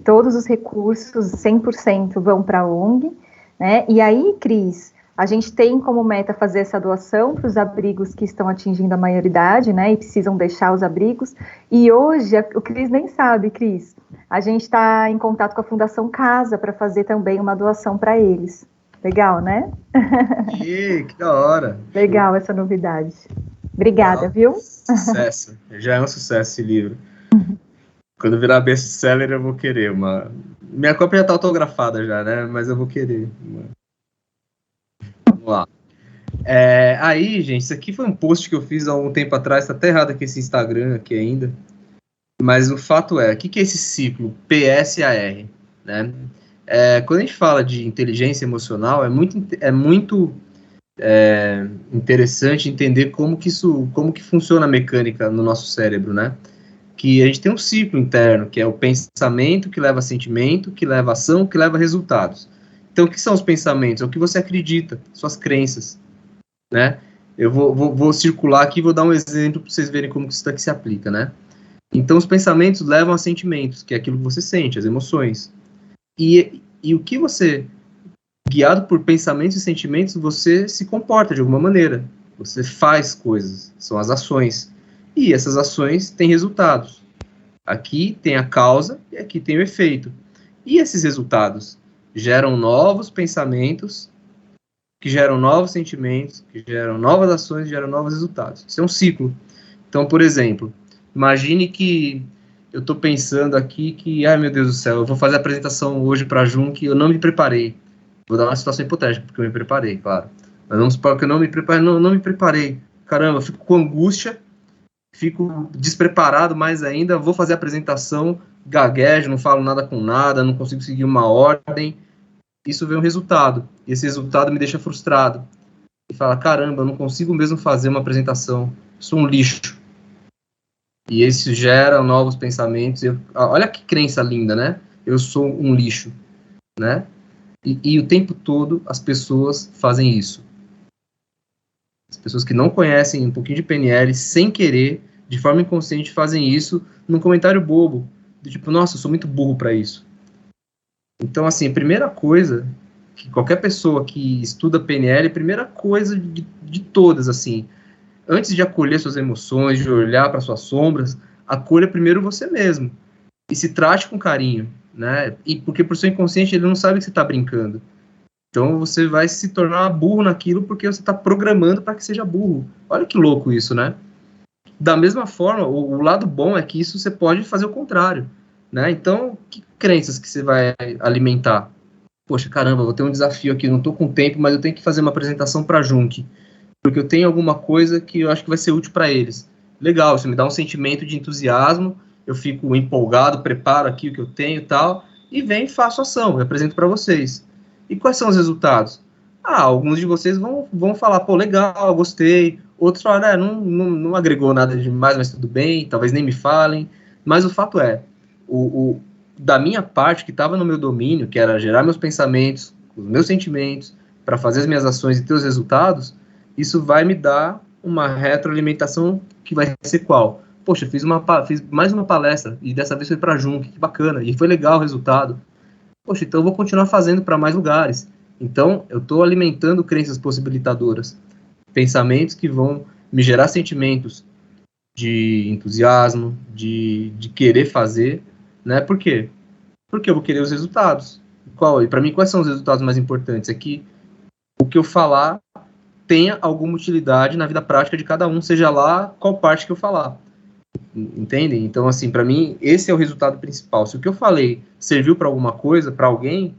Todos os recursos, 100% vão para a ONG, né? E aí, Cris, a gente tem como meta fazer essa doação para os abrigos que estão atingindo a maioridade, né? E precisam deixar os abrigos. E hoje, o Cris nem sabe, Cris, a gente está em contato com a Fundação Casa para fazer também uma doação para eles. Legal, né? Que da hora. Legal essa novidade. Obrigada, viu? Sucesso. Já é um sucesso esse livro. Quando virar best-seller, eu vou querer uma... Minha cópia já tá autografada já, né? Mas eu vou querer. Vamos lá. Aí, gente, isso aqui foi um post que eu fiz há um tempo atrás. Tá até errado aqui esse Instagram aqui ainda. Mas o fato o que é esse ciclo PSAR, né? Quando a gente fala de inteligência emocional, é muito interessante entender como que funciona a mecânica no nosso cérebro, né? Que a gente tem um ciclo interno, que é o pensamento, que leva a sentimento, que leva a ação, que leva a resultados. Então, o que são os pensamentos? É o que você acredita, suas crenças, né? Eu vou circular aqui e vou dar um exemplo para vocês verem como que isso daqui se aplica, né? Então, os pensamentos levam a sentimentos, que é aquilo que você sente, as emoções. E o que você, guiado por pensamentos e sentimentos, você se comporta de alguma maneira. Você faz coisas, são as ações. E essas ações têm resultados. Aqui tem a causa e aqui tem o efeito. E esses resultados geram novos pensamentos, que geram novos sentimentos, que geram novas ações, geram novos resultados. Isso é um ciclo. Então, por exemplo, Imagine que eu estou pensando aqui que, ai meu Deus do céu, eu vou fazer a apresentação hoje para a Junk e eu não me preparei. Vou dar uma situação hipotética, porque eu me preparei, claro. Mas vamos supor que eu não me preparei, não me preparei. Caramba, eu fico com angústia, fico despreparado mais ainda, vou fazer a apresentação, gaguejo, não falo nada com nada, não consigo seguir uma ordem. Isso vem um resultado, e esse resultado me deixa frustrado. E fala, caramba, eu não consigo mesmo fazer uma apresentação, sou um lixo. E isso gera novos pensamentos. Olha que crença linda, né? Eu sou um lixo, né? E o tempo todo as pessoas fazem isso. As pessoas que não conhecem um pouquinho de PNL, sem querer, de forma inconsciente, fazem isso num comentário bobo. Do tipo, nossa, eu sou muito burro para isso. Então, assim, a primeira coisa que qualquer pessoa que estuda PNL, a primeira coisa de todas, assim, antes de acolher suas emoções, de olhar para suas sombras, acolha primeiro você mesmo. E se trate com carinho, né? E porque por seu inconsciente ele não sabe que você está brincando. Então você vai se tornar burro naquilo porque você está programando para que seja burro. Olha que louco isso, né? Da mesma forma, o lado bom é que isso você pode fazer o contrário, né? Então, que crenças que você vai alimentar? Poxa, caramba, vou ter um desafio aqui, não estou com tempo, mas eu tenho que fazer uma apresentação para a Junk, porque eu tenho alguma coisa que eu acho que vai ser útil para eles. Legal, isso me dá um sentimento de entusiasmo, eu fico empolgado, preparo aqui o que eu tenho e tal, e venho e faço ação, eu apresento para vocês. E quais são os resultados? Alguns de vocês vão falar, pô, legal, gostei. Outros falam, não agregou nada demais, mas tudo bem, talvez nem me falem. Mas o fato é, da minha parte, que estava no meu domínio, que era gerar meus pensamentos, os meus sentimentos, para fazer as minhas ações e ter os resultados, isso vai me dar uma retroalimentação que vai ser qual? Poxa, fiz mais uma palestra, e dessa vez foi para a Junk, que bacana, e foi legal o resultado. Poxa, então eu vou continuar fazendo para mais lugares. Então, eu estou alimentando crenças possibilitadoras, pensamentos que vão me gerar sentimentos de entusiasmo, de querer fazer, né? Por quê? Porque eu vou querer os resultados. E para mim, quais são os resultados mais importantes? É que o que eu falar tenha alguma utilidade na vida prática de cada um, seja lá qual parte que eu falar. Entendem? Então, assim, para mim, esse é o resultado principal. Se o que eu falei serviu para alguma coisa, para alguém,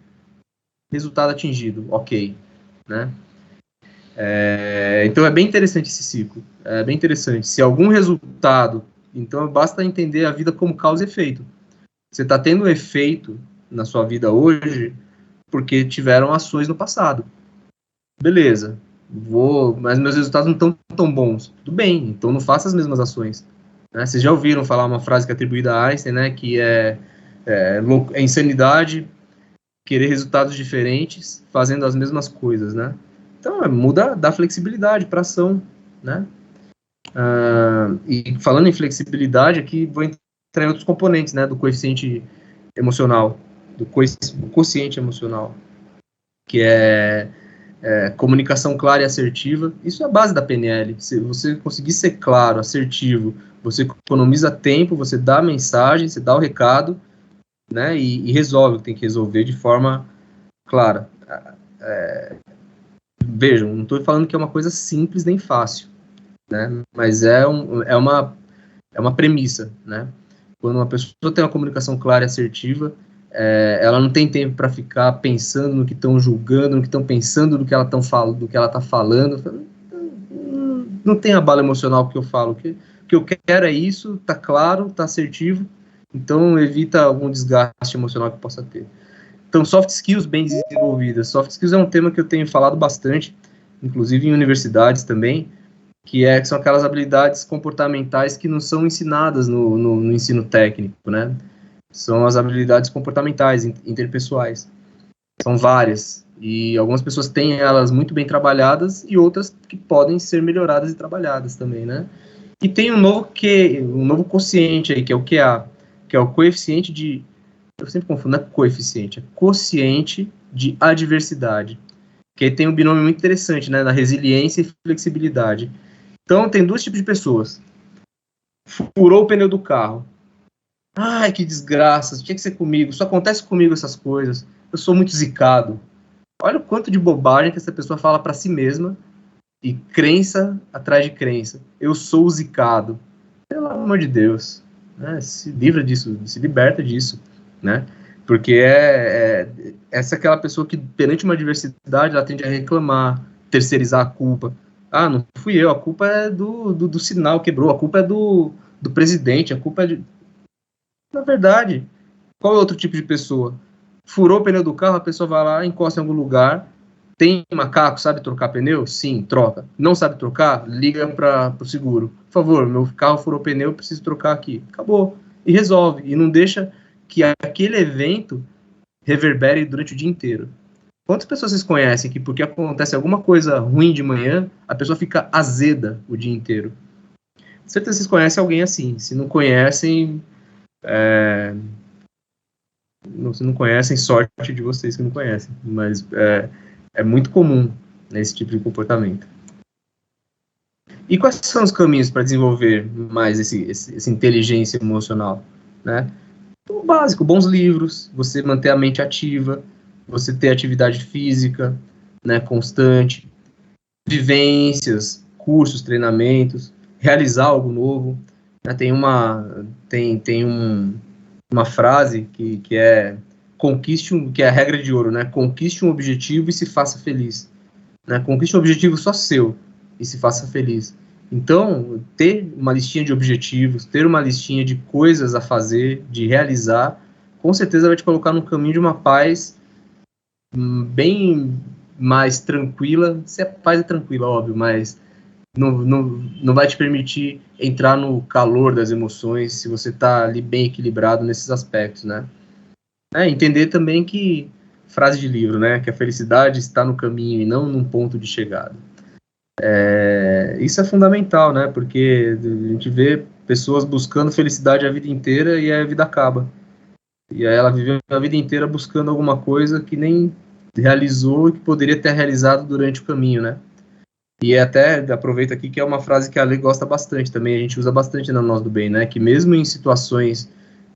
resultado atingido, ok, né? Então é bem interessante esse ciclo, é bem interessante. Se algum resultado, então basta entender a vida como causa e efeito. Você está tendo um efeito na sua vida hoje porque tiveram ações no passado. Beleza, mas meus resultados não estão tão bons. Tudo bem, então não faça as mesmas ações. Né? Vocês já ouviram falar uma frase que é atribuída a Einstein, né, que é insanidade querer resultados diferentes fazendo as mesmas coisas, né? Então, muda, dá flexibilidade para ação, né? E falando em flexibilidade, aqui vou entrar em outros componentes, né, do coeficiente emocional, do quociente emocional, que é comunicação clara e assertiva. Isso é a base da PNL. Se você conseguir ser claro, assertivo, você economiza tempo, você dá a mensagem, você dá o recado, né, e resolve o que tem que resolver de forma clara. Vejam, não estou falando que é uma coisa simples nem fácil, né, mas é uma premissa, né. Quando uma pessoa tem uma comunicação clara e assertiva, ela não tem tempo para ficar pensando no que estão julgando, no que estão pensando do que ela está falando. Não tem abalo emocional que eu falo. O que eu quero é isso, tá claro, tá assertivo, então evita algum desgaste emocional que possa ter. Então, soft skills bem desenvolvidas. Soft skills é um tema que eu tenho falado bastante, inclusive em universidades também, que são aquelas habilidades comportamentais que não são ensinadas no ensino técnico, né? São as habilidades comportamentais, interpessoais. São várias, e algumas pessoas têm elas muito bem trabalhadas e outras que podem ser melhoradas e trabalhadas também, né? E tem um novo quociente aí, que é o QA, que é o coeficiente de... Eu sempre confundo, não é coeficiente, é quociente de adversidade. Que aí tem um binômio muito interessante, né? Na resiliência e flexibilidade. Então, tem dois tipos de pessoas. Furou o pneu do carro. Ai, que desgraça, tinha que ser comigo, só acontece comigo essas coisas, eu sou muito zicado. Olha o quanto de bobagem que essa pessoa fala para si mesma, e crença atrás de crença. Eu sou zicado. pelo amor de Deus, né? Se livra disso, se liberta disso, né? Porque essa é aquela pessoa que, perante uma adversidade, ela tende a reclamar, terceirizar a culpa. Ah, não fui eu, a culpa é do sinal quebrou, a culpa é do presidente, a culpa é de... Na verdade, qual é outro tipo de pessoa? Furou o pneu do carro, a pessoa vai lá, encosta em algum lugar, tem macaco, sabe trocar pneu? Sim, troca. Não sabe trocar? Liga para o seguro. Por favor, meu carro furou o pneu, preciso trocar aqui. Acabou. E resolve. E não deixa que aquele evento reverbere durante o dia inteiro. Quantas pessoas vocês conhecem que porque acontece alguma coisa ruim de manhã, a pessoa fica azeda o dia inteiro? Com certeza vocês conhecem alguém assim. Se não conhecem, se não conhecem, sorte de vocês que não conhecem. Mas é muito comum esse tipo de comportamento. E quais são os caminhos para desenvolver mais essa inteligência emocional, né? O básico, bons livros, você manter a mente ativa, você ter atividade física, né, constante, vivências, cursos, treinamentos, realizar algo novo, né? Tem uma frase que é que é a regra de ouro, né? Conquiste um objetivo e se faça feliz, né? Conquiste um objetivo só seu e se faça feliz. Então, ter uma listinha de objetivos, ter uma listinha de coisas a fazer, de realizar, com certeza vai te colocar no caminho de uma paz bem mais tranquila. Se a paz é tranquila, óbvio, mas não vai te permitir entrar no calor das emoções se você está ali bem equilibrado nesses aspectos, né? Entender também que, frase de livro, né? Que a felicidade está no caminho e não num ponto de chegada. Isso é fundamental, né? Porque a gente vê pessoas buscando felicidade a vida inteira e a vida acaba. E aí ela viveu a vida inteira buscando alguma coisa que nem realizou e que poderia ter realizado durante o caminho, né? E até aproveito aqui que é uma frase que a Lê gosta bastante também, a gente usa bastante na Nós do Bem, né? Que mesmo em situações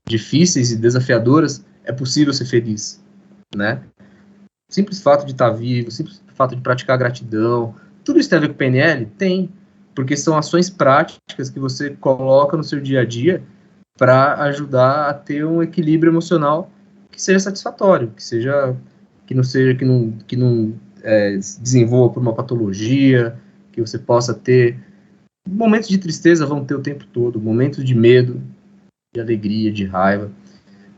difíceis e desafiadoras, é possível ser feliz, né? O simples fato de estar vivo, o simples fato de praticar gratidão, tudo isso tem a ver com PNL? Tem, porque são ações práticas que você coloca no seu dia a dia para ajudar a ter um equilíbrio emocional que seja satisfatório, que não desenvolva por uma patologia, que você possa ter momentos de tristeza, vão ter o tempo todo, momentos de medo, de alegria, de raiva.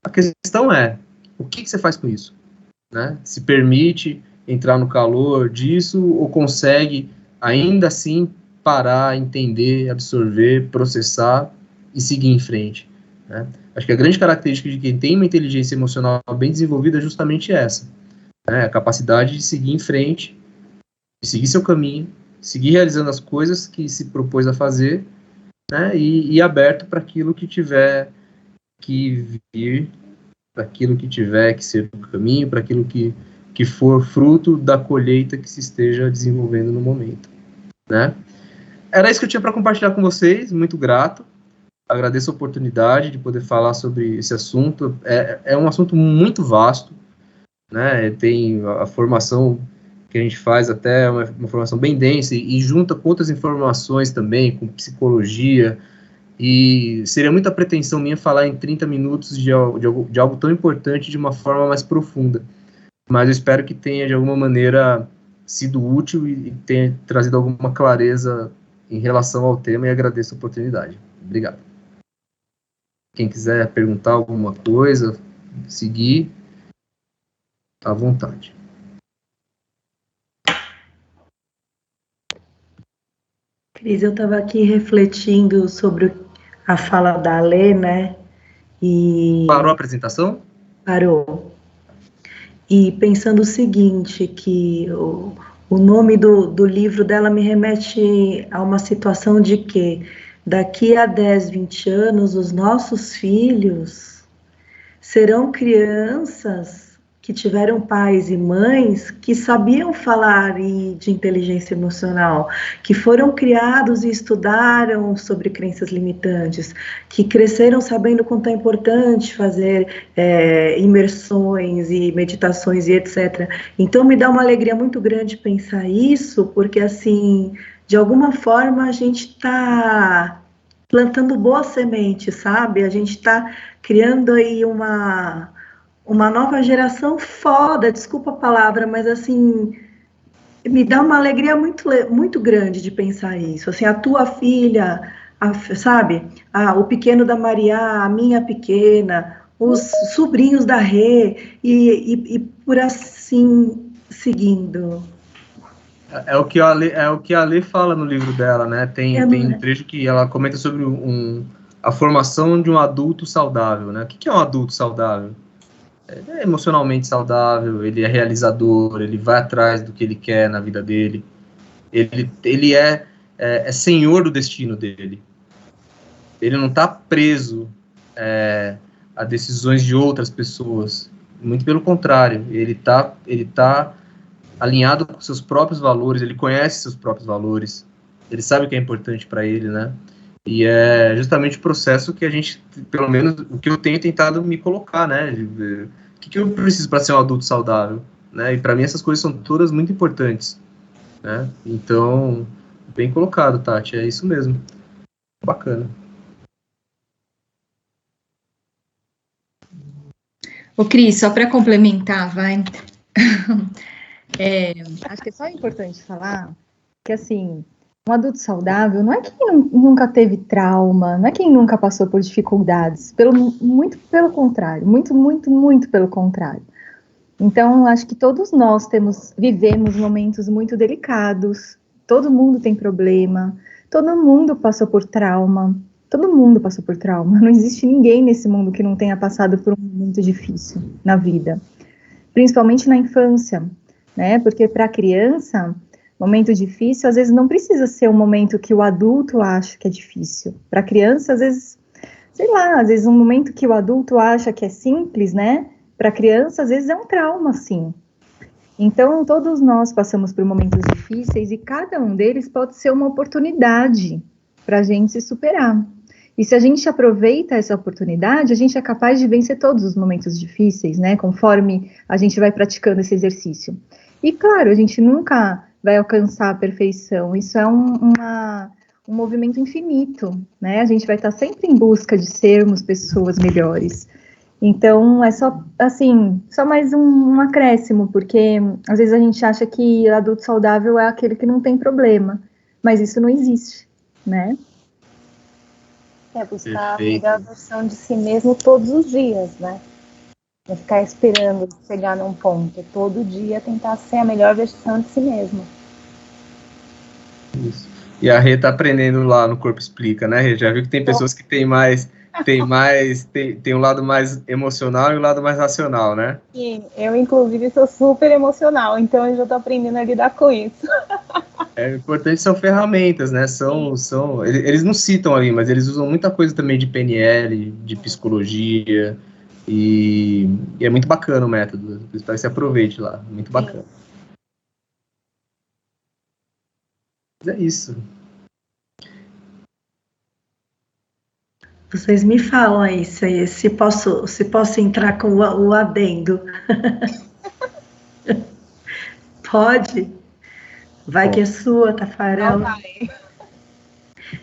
A questão é, o que você faz com isso? Né? Se permite entrar no calor disso ou consegue ainda assim parar, entender, absorver, processar e seguir em frente, né? Acho que a grande característica de quem tem uma inteligência emocional bem desenvolvida é justamente essa, né? A capacidade de seguir em frente, de seguir seu caminho, seguir realizando as coisas que se propôs a fazer, né? E aberto para aquilo que tiver que vir, para aquilo que tiver que ser o caminho, para aquilo que for fruto da colheita que se esteja desenvolvendo no momento, né? Era isso que eu tinha para compartilhar com vocês, muito grato, agradeço a oportunidade de poder falar sobre esse assunto, é um assunto muito vasto, né? Tem a formação que a gente faz até uma formação bem densa e junta com outras informações também, com psicologia, e seria muita pretensão minha falar em 30 minutos de algo tão importante de uma forma mais profunda. Mas eu espero que tenha, de alguma maneira, sido útil e tenha trazido alguma clareza em relação ao tema e agradeço a oportunidade. Obrigado. Quem quiser perguntar alguma coisa, seguir, à vontade. Cris, eu estava aqui refletindo sobre a fala da Alê, né? Parou a apresentação? Parou. E pensando o seguinte, que o nome do livro dela me remete a uma situação de que daqui a 10, 20 anos, os nossos filhos serão crianças que tiveram pais e mães que sabiam falar de inteligência emocional, que foram criados e estudaram sobre crenças limitantes, que cresceram sabendo quanto é importante fazer imersões e meditações e etc. Então me dá uma alegria muito grande pensar isso, porque assim, de alguma forma a gente está plantando boas sementes, sabe? A gente está criando aí uma nova geração foda, desculpa a palavra, mas assim, me dá uma alegria muito grande de pensar isso. Assim, a tua filha, sabe? O pequeno da Maria, a minha pequena, os sobrinhos da Rê, e por assim seguindo. É o que a Lê fala no livro dela, né? Tem um trecho que ela comenta sobre a formação de um adulto saudável, né? O que é um adulto saudável? Ele é emocionalmente saudável, ele é realizador, ele vai atrás do que ele quer na vida dele, ele é senhor do destino dele. Ele não está preso a decisões de outras pessoas. Muito pelo contrário, ele tá alinhado com seus próprios valores, ele conhece seus próprios valores, ele sabe o que é importante para ele, né? E é justamente o processo que a gente, pelo menos, o que eu tenho tentado me colocar, né? O que eu preciso para ser um adulto saudável, né? E para mim essas coisas são todas muito importantes, né? Então, bem colocado, Tati, é isso mesmo. Bacana. Ô, Cris, só para complementar, vai. Acho que é só importante falar que, assim, um adulto saudável não é quem nunca teve trauma, não é quem nunca passou por dificuldades, muito pelo contrário, muito pelo contrário. Então, acho que todos nós vivemos momentos muito delicados, todo mundo tem problema, todo mundo passou por trauma, não existe ninguém nesse mundo que não tenha passado por um momento difícil na vida, principalmente na infância, né? Porque para a criança, momento difícil, às vezes não precisa ser um momento que o adulto acha que é difícil. Para a criança, às vezes, sei lá, às vezes um momento que o adulto acha que é simples, né? Para a criança, às vezes é um trauma, sim. Então, todos nós passamos por momentos difíceis e cada um deles pode ser uma oportunidade para a gente se superar. E se a gente aproveita essa oportunidade, a gente é capaz de vencer todos os momentos difíceis, né? Conforme a gente vai praticando esse exercício. E, claro, a gente nunca vai alcançar a perfeição. Isso é um movimento infinito, né? A gente vai estar sempre em busca de sermos pessoas melhores. Então, é só, assim, só mais um acréscimo, porque às vezes a gente acha que adulto saudável é aquele que não tem problema, mas isso não existe, né? É buscar a melhor versão de si mesmo todos os dias, né? Não ficar esperando chegar num ponto. Todo dia tentar ser a melhor versão de si mesmo. Isso. E a Rê tá aprendendo lá no Corpo Explica, né, Rê? Já viu que tem pessoas que tem um lado mais emocional e um lado mais racional, né? Sim, eu inclusive sou super emocional, então eu já tô aprendendo a lidar com isso. É importante, são ferramentas, né? Eles não citam ali, mas eles usam muita coisa também de PNL, de psicologia, e é muito bacana o método. Espero que você aproveite lá, muito bacana. Mas é isso. Vocês me falam aí se posso entrar com o adendo. Pode? Vai que é sua, Tafarel.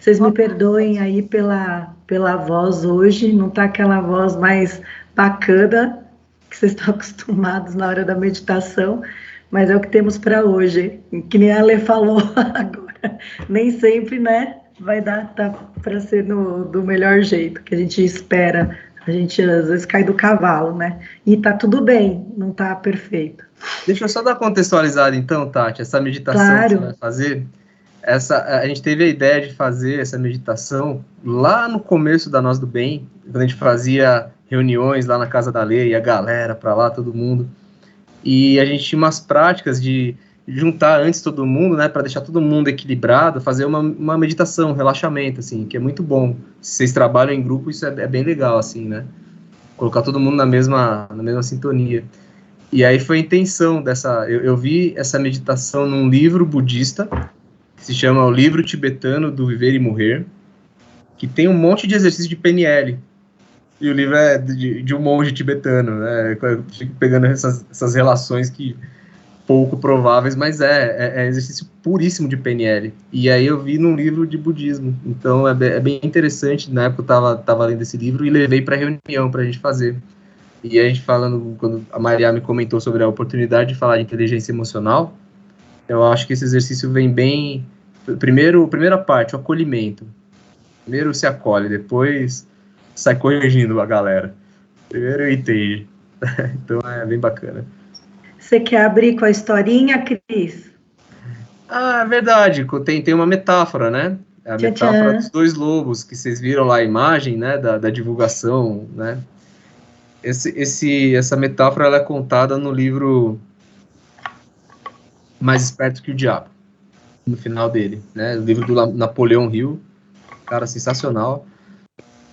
Vocês me perdoem aí pela voz hoje, não tá aquela voz mais bacana que vocês estão acostumados na hora da meditação, mas é o que temos para hoje. Que nem a Lê falou agora, nem sempre, né, vai dar para ser do melhor jeito que a gente espera. A gente às vezes cai do cavalo, né? E tá tudo bem, não tá perfeito. Deixa eu só dar contextualizada então, Tati, essa meditação Claro. que você vai fazer. A gente teve a ideia de fazer essa meditação lá no começo da Nós do Bem, quando a gente fazia reuniões lá na casa da Lê, e a galera para lá, todo mundo. E a gente tinha umas práticas de juntar antes todo mundo, né, para deixar todo mundo equilibrado, fazer uma meditação, um relaxamento, assim, que é muito bom. Se vocês trabalham em grupo, isso é bem legal, assim, né? Colocar todo mundo na mesma sintonia. E aí foi a intenção dessa... Eu vi essa meditação num livro budista, que se chama O Livro Tibetano do Viver e Morrer, que tem um monte de exercício de PNL. E o livro é de um monge tibetano, né? Eu fico pegando essas relações que pouco prováveis, mas é exercício puríssimo de PNL. E aí eu vi num livro de budismo. Então é bem interessante. Na época eu tava lendo esse livro e levei para reunião para a gente fazer. E a gente falando, quando a Maria me comentou sobre a oportunidade de falar de inteligência emocional, eu acho que esse exercício vem bem. Primeira parte, o acolhimento. Primeiro se acolhe, depois sai corrigindo a galera. Primeiro entende. Então é bem bacana. Você quer abrir com a historinha, Cris? Ah, é verdade. Tem uma metáfora, né? É a metáfora dos 2 lobos, que vocês viram lá a imagem, né? Da divulgação, né? Essa metáfora ela é contada no livro Mais Esperto que o Diabo, no final dele, né? O livro do Napoleão Hill, cara sensacional.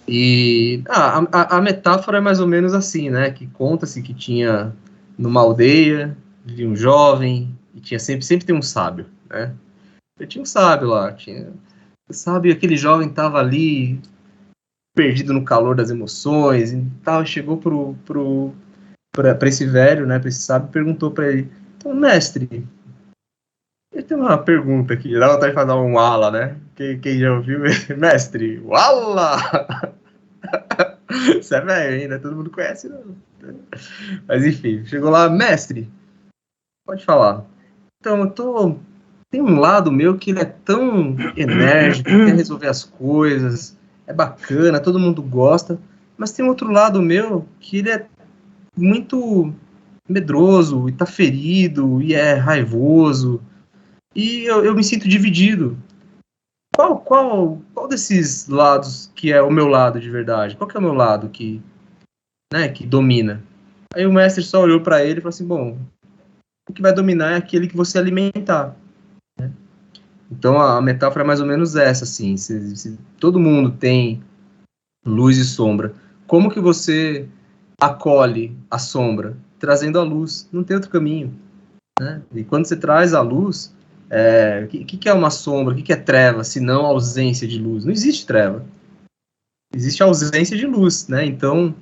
E a metáfora é mais ou menos assim, né? Que conta-se que tinha numa aldeia, vivia um jovem, e tinha sempre tem um sábio, né? E tinha um sábio lá, sabe, aquele jovem tava ali perdido no calor das emoções e tal, chegou para esse velho, né, para esse sábio, perguntou para ele: então, mestre, eu tenho uma pergunta aqui, dá vontade de fazer um ala, né? Quem já ouviu? Mestre, uala! Você é velho ainda, todo mundo conhece, não. Mas enfim, chegou lá: mestre, pode falar. Então, tem um lado meu que ele é tão enérgico, quer resolver as coisas, é bacana, todo mundo gosta, mas tem outro lado meu que ele é muito medroso, e tá ferido, e é raivoso, e eu me sinto dividido. Qual desses lados que é o meu lado de verdade? Qual que é o meu lado que domina? Aí o mestre só olhou para ele e falou assim: bom, o que vai dominar é aquele que você alimentar. Então a metáfora é mais ou menos essa, assim, se todo mundo tem luz e sombra, como que você acolhe a sombra? Trazendo a luz, não tem outro caminho, né? E quando você traz a luz, o que é uma sombra, o que é treva, se não ausência de luz? Não existe treva, existe ausência de luz, né? Então,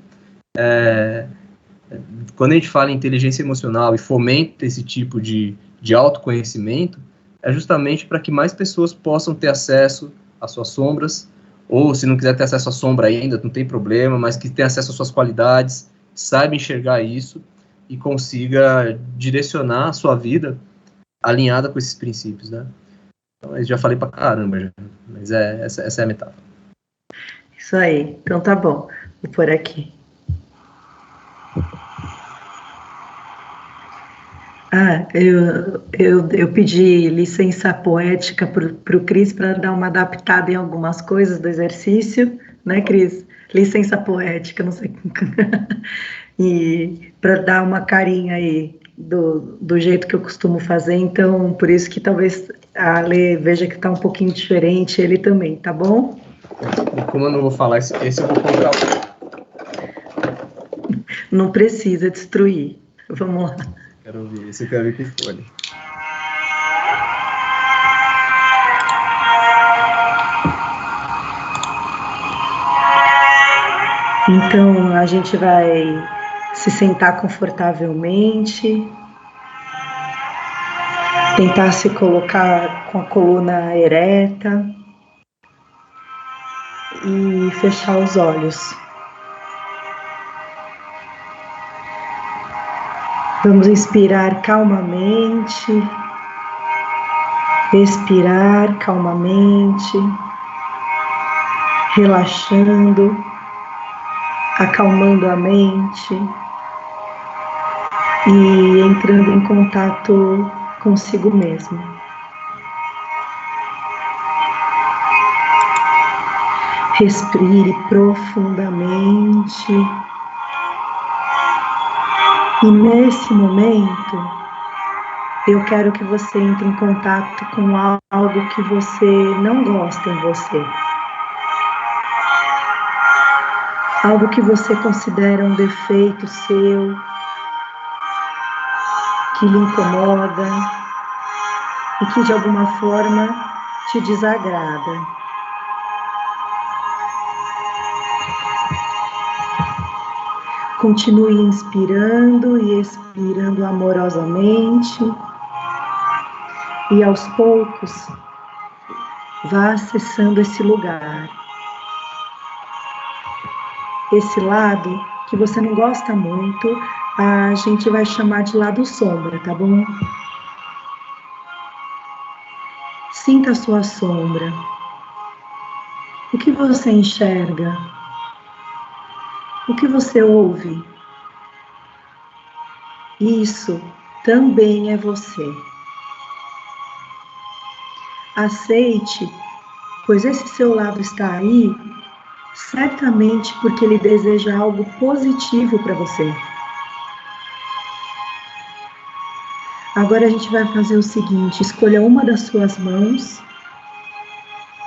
quando a gente fala em inteligência emocional e fomenta esse tipo de autoconhecimento, é justamente para que mais pessoas possam ter acesso às suas sombras, ou se não quiser ter acesso à sombra ainda, não tem problema, mas que tenha acesso às suas qualidades, saiba enxergar isso e consiga direcionar a sua vida alinhada com esses princípios, né? Então, eu já falei pra caramba, já, mas essa é a metáfora. Isso aí, então tá bom, vou por aqui. Eu pedi licença poética para o Cris para dar uma adaptada em algumas coisas do exercício, né, Cris? Licença poética, não sei. E para dar uma carinha aí do jeito que eu costumo fazer, então por isso que talvez a Lê veja que está um pouquinho diferente, ele também, tá bom? E como eu não vou falar esse eu vou comprar. Não precisa destruir. Vamos lá. Quero ouvir, esse eu quero ver com fone. Então, a gente vai se sentar confortavelmente, tentar se colocar com a coluna ereta e fechar os olhos. Vamos inspirar calmamente, expirar calmamente, relaxando, acalmando a mente e entrando em contato consigo mesmo. Respire profundamente. E nesse momento, eu quero que você entre em contato com algo que você não gosta em você. Algo que você considera um defeito seu, que lhe incomoda e que de alguma forma te desagrada. Continue inspirando e expirando amorosamente. E aos poucos, vá acessando esse lugar. Esse lado que você não gosta muito, a gente vai chamar de lado sombra, tá bom? Sinta a sua sombra. O que você enxerga? O que você ouve? Isso também é você. Aceite, pois esse seu lado está aí, certamente porque ele deseja algo positivo para você. Agora a gente vai fazer o seguinte: escolha uma das suas mãos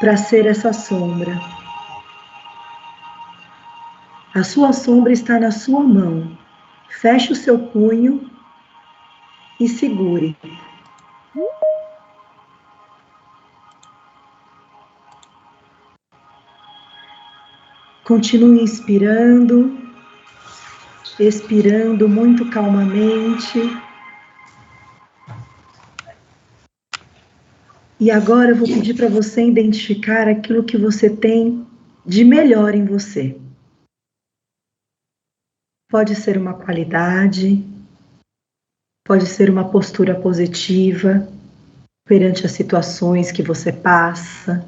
para ser essa sombra. A sua sombra está na sua mão. Feche o seu punho e segure. Continue inspirando, expirando muito calmamente. E agora eu vou pedir para você identificar aquilo que você tem de melhor em você. Pode ser uma qualidade, pode ser uma postura positiva perante as situações que você passa.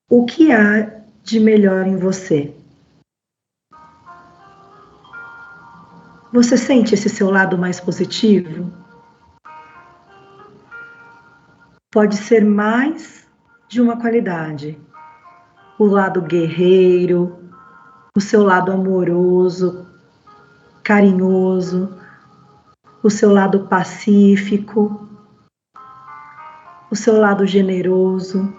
O que há de melhor em você? Você sente esse seu lado mais positivo? Pode ser mais de uma qualidade. O lado guerreiro, o seu lado amoroso, carinhoso, o seu lado pacífico, o seu lado generoso,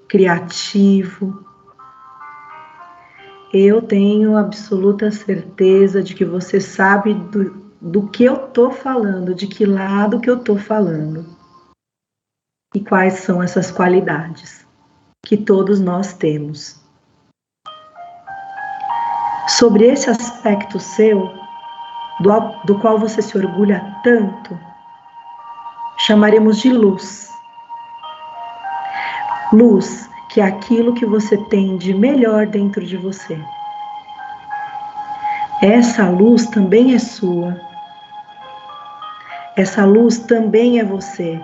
criativo. Eu tenho absoluta certeza de que você sabe do que eu estou falando, de que lado que eu estou falando. E quais são essas qualidades que todos nós temos. Sobre esse aspecto seu, do qual você se orgulha tanto, chamaremos de luz. Luz, que é aquilo que você tem de melhor dentro de você. Essa luz também é sua. Essa luz também é você.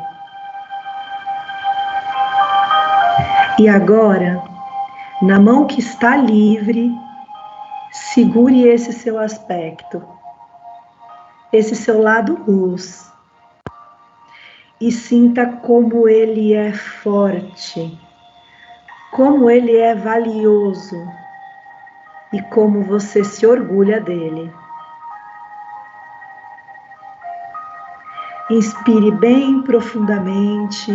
E agora, na mão que está livre, segure esse seu aspecto, esse seu lado luz, e sinta como ele é forte, como ele é valioso e como você se orgulha dele. Inspire bem profundamente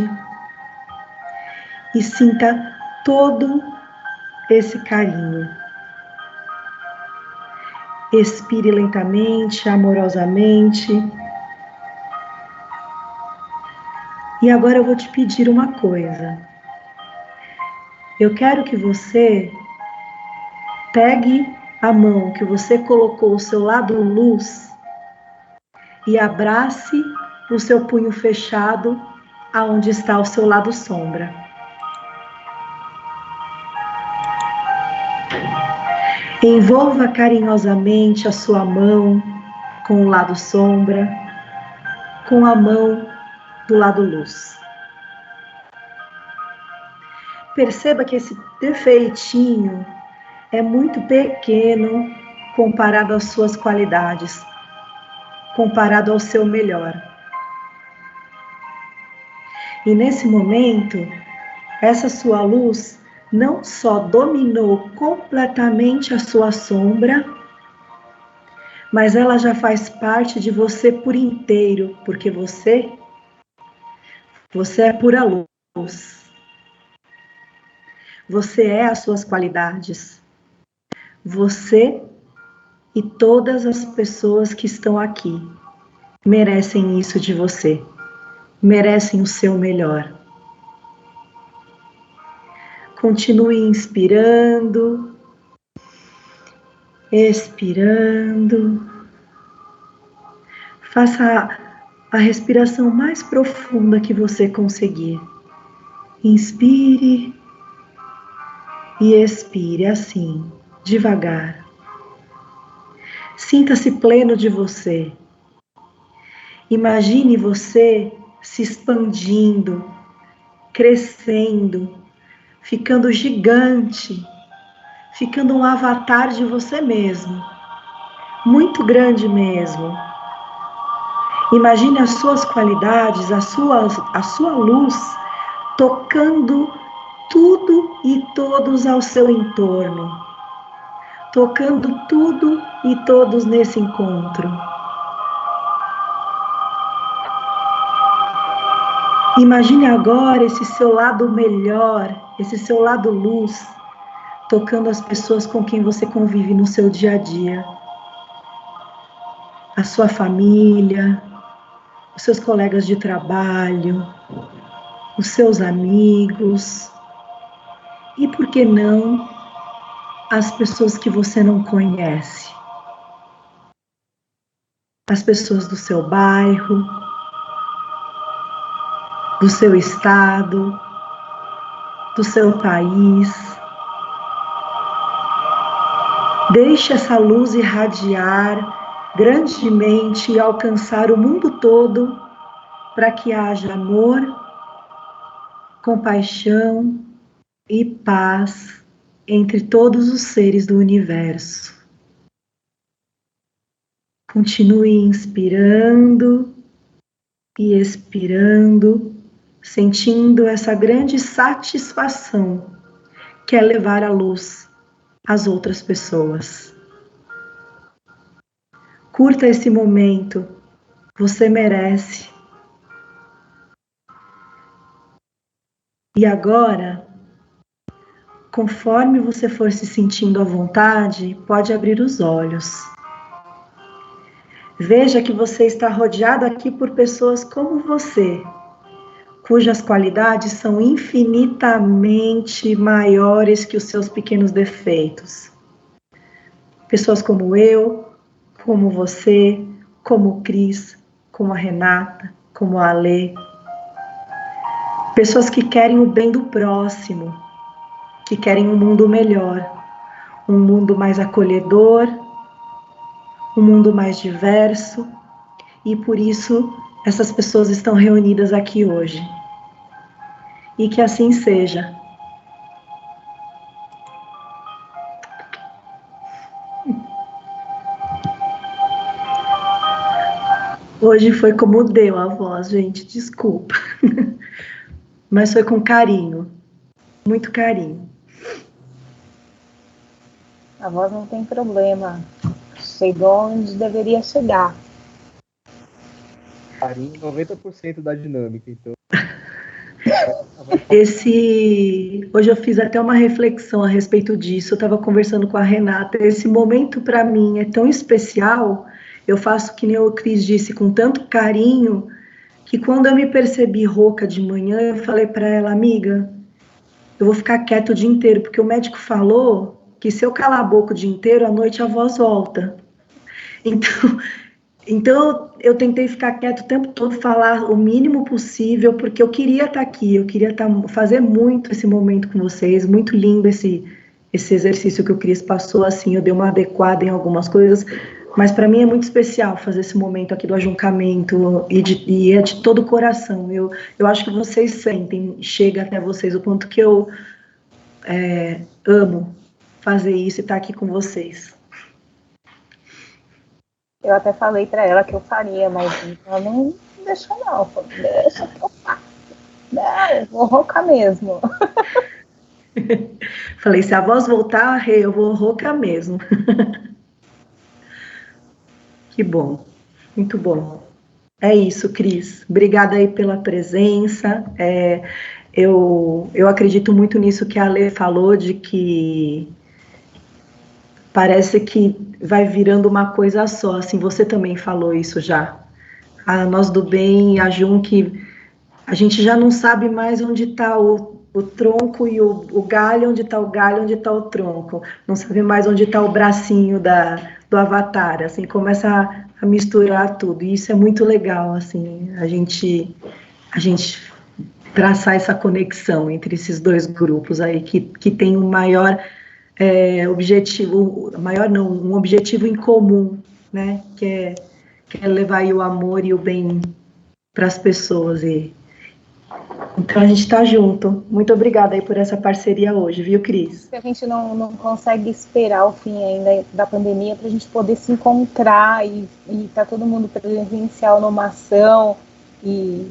e sinta todo esse carinho. Expire lentamente, amorosamente. E agora eu vou te pedir uma coisa. Eu quero que você pegue a mão que você colocou o seu lado luz e abrace o seu punho fechado aonde está o seu lado sombra. Envolva carinhosamente a sua mão com o lado sombra, com a mão do lado luz. Perceba que esse defeitinho é muito pequeno comparado às suas qualidades, comparado ao seu melhor. E nesse momento, essa sua luz não só dominou completamente a sua sombra, mas ela já faz parte de você por inteiro, porque você é pura luz. Você é as suas qualidades. Você e todas as pessoas que estão aqui merecem isso de você. Merecem o seu melhor. Continue inspirando expirando. Faça a respiração mais profunda que você conseguir. Inspire e expire assim, devagar. Sinta-se pleno de você. Imagine você se expandindo, crescendo, ficando gigante, ficando um avatar de você mesmo, muito grande mesmo. Imagine as suas qualidades, a sua luz tocando tudo e todos ao seu entorno, tocando tudo e todos nesse encontro. Imagine agora esse seu lado melhor, esse seu lado luz, tocando as pessoas com quem você convive no seu dia a dia. A sua família, os seus colegas de trabalho, os seus amigos e, por que não, as pessoas que você não conhece. As pessoas do seu bairro, do seu estado, do seu país. Deixe essa luz irradiar grandemente e alcançar o mundo todo para que haja amor, compaixão e paz entre todos os seres do universo. Continue inspirando e expirando, sentindo essa grande satisfação que é levar a luz às outras pessoas. Curta esse momento, você merece. E agora, conforme você for se sentindo à vontade, pode abrir os olhos. Veja que você está rodeado aqui por pessoas como você, cujas qualidades são infinitamente maiores que os seus pequenos defeitos. Pessoas como eu, como você, como o Cris, como a Renata, como a Alê. Pessoas que querem o bem do próximo, que querem um mundo melhor, um mundo mais acolhedor, um mundo mais diverso, e por isso essas pessoas estão reunidas aqui hoje. E que assim seja. Hoje foi como deu a voz, gente, desculpa. Mas foi com carinho, muito carinho. A voz não tem problema. Chegou onde deveria chegar. Carinho, 90% da dinâmica, então. Hoje eu fiz até uma reflexão a respeito disso. Eu estava conversando com a Renata. Esse momento para mim é tão especial. Eu faço que nem o Cris disse, com tanto carinho, que quando eu me percebi rouca de manhã, eu falei para ela, amiga, eu vou ficar quieto o dia inteiro, porque o médico falou que se eu calar a boca o dia inteiro, à noite a voz volta. Então eu tentei ficar quieto o tempo todo, falar o mínimo possível, porque eu queria estar aqui, eu queria fazer muito esse momento com vocês, muito lindo esse exercício que o Cris passou, assim, eu dei uma adequada em algumas coisas, mas para mim é muito especial fazer esse momento aqui do ajuncamento e é de todo o coração. Eu acho que vocês sentem, chega até vocês o quanto que eu amo fazer isso e estar aqui com vocês. Eu até falei para ela que eu faria, mas ela não deixou não. Deixa que eu faço. Não, eu vou roucar mesmo. Falei, se a voz voltar, eu vou roucar mesmo. Que bom, muito bom. É isso, Cris. Obrigada aí pela presença. Eu acredito muito nisso que a Alê falou, de que parece que vai virando uma coisa só. Assim, você também falou isso já. A Nós do Bem, a Jun, que a gente já não sabe mais onde está o tronco e o galho, onde está o galho, onde está o tronco. Não sabe mais onde está o bracinho do avatar, assim, começa a misturar tudo. E isso é muito legal, assim, a gente traçar essa conexão entre esses dois grupos aí, que tem um maior objetivo, maior não, um objetivo em comum, né, que é levar aí o amor e o bem para as pessoas. Então a gente está junto. Muito obrigada aí por essa parceria hoje, viu, Cris? A gente não consegue esperar o fim ainda da pandemia para a gente poder se encontrar e tá todo mundo presencial numa ação e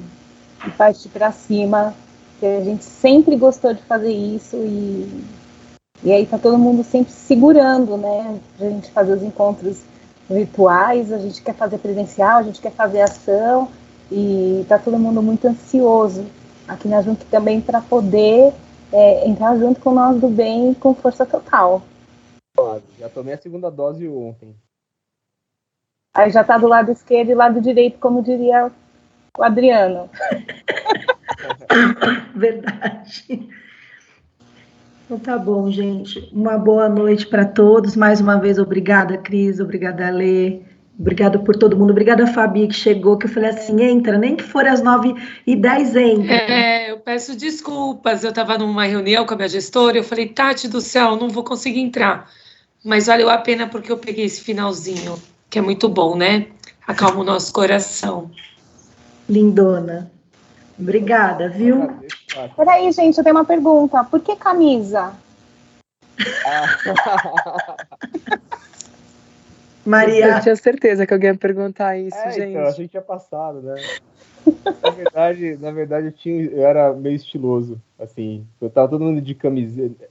partir para cima. Porque a gente sempre gostou de fazer isso e aí tá todo mundo sempre segurando, né? Pra gente fazer os encontros virtuais, a gente quer fazer presencial, a gente quer fazer ação e tá todo mundo muito ansioso aqui na Junc também para poder entrar junto com nós do bem com força total. Já tomei a segunda dose ontem. Aí já tá do lado esquerdo e lado direito, como diria o Adriano. Verdade. Então tá bom, gente. Uma boa noite para todos. Mais uma vez, obrigada, Cris. Obrigada, Lê. Obrigada por todo mundo. Obrigada, Fabi, que chegou, que eu falei assim, entra, nem que for às 9h10, entra. Eu peço desculpas, eu estava numa reunião com a minha gestora, eu falei, Tati do céu, não vou conseguir entrar. Mas valeu a pena porque eu peguei esse finalzinho, que é muito bom, né? Acalma o nosso coração. Lindona. Obrigada, viu? Peraí, gente, eu tenho uma pergunta. Por que camisa? Maria. Eu tinha certeza que alguém ia perguntar isso, gente. Então, achei que tinha passado, né? Na verdade eu era meio estiloso, assim. Eu tava todo mundo de camiseta.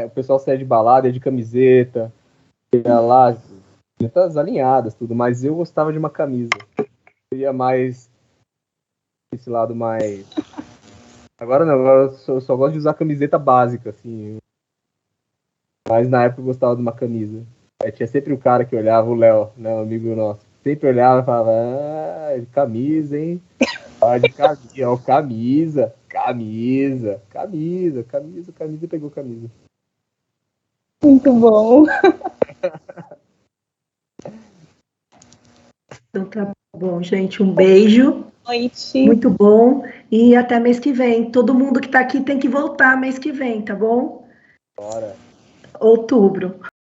O pessoal saía de balada, ia de camiseta. Ia lá, camisetas alinhadas, tudo. Mas eu gostava de uma camisa. Eu ia mais... esse lado mais... Agora não, agora eu só gosto de usar camiseta básica, assim. Mas na época eu gostava de uma camisa. Tinha sempre o cara que olhava, o Léo, né, um amigo nosso. Sempre olhava e falava, camisa, hein? De camisa, camisa, pegou camisa. Muito bom. Então tá bom, gente. Um beijo. Noite. Muito bom. E até mês que vem. Todo mundo que tá aqui tem que voltar mês que vem, tá bom? Bora. Outubro.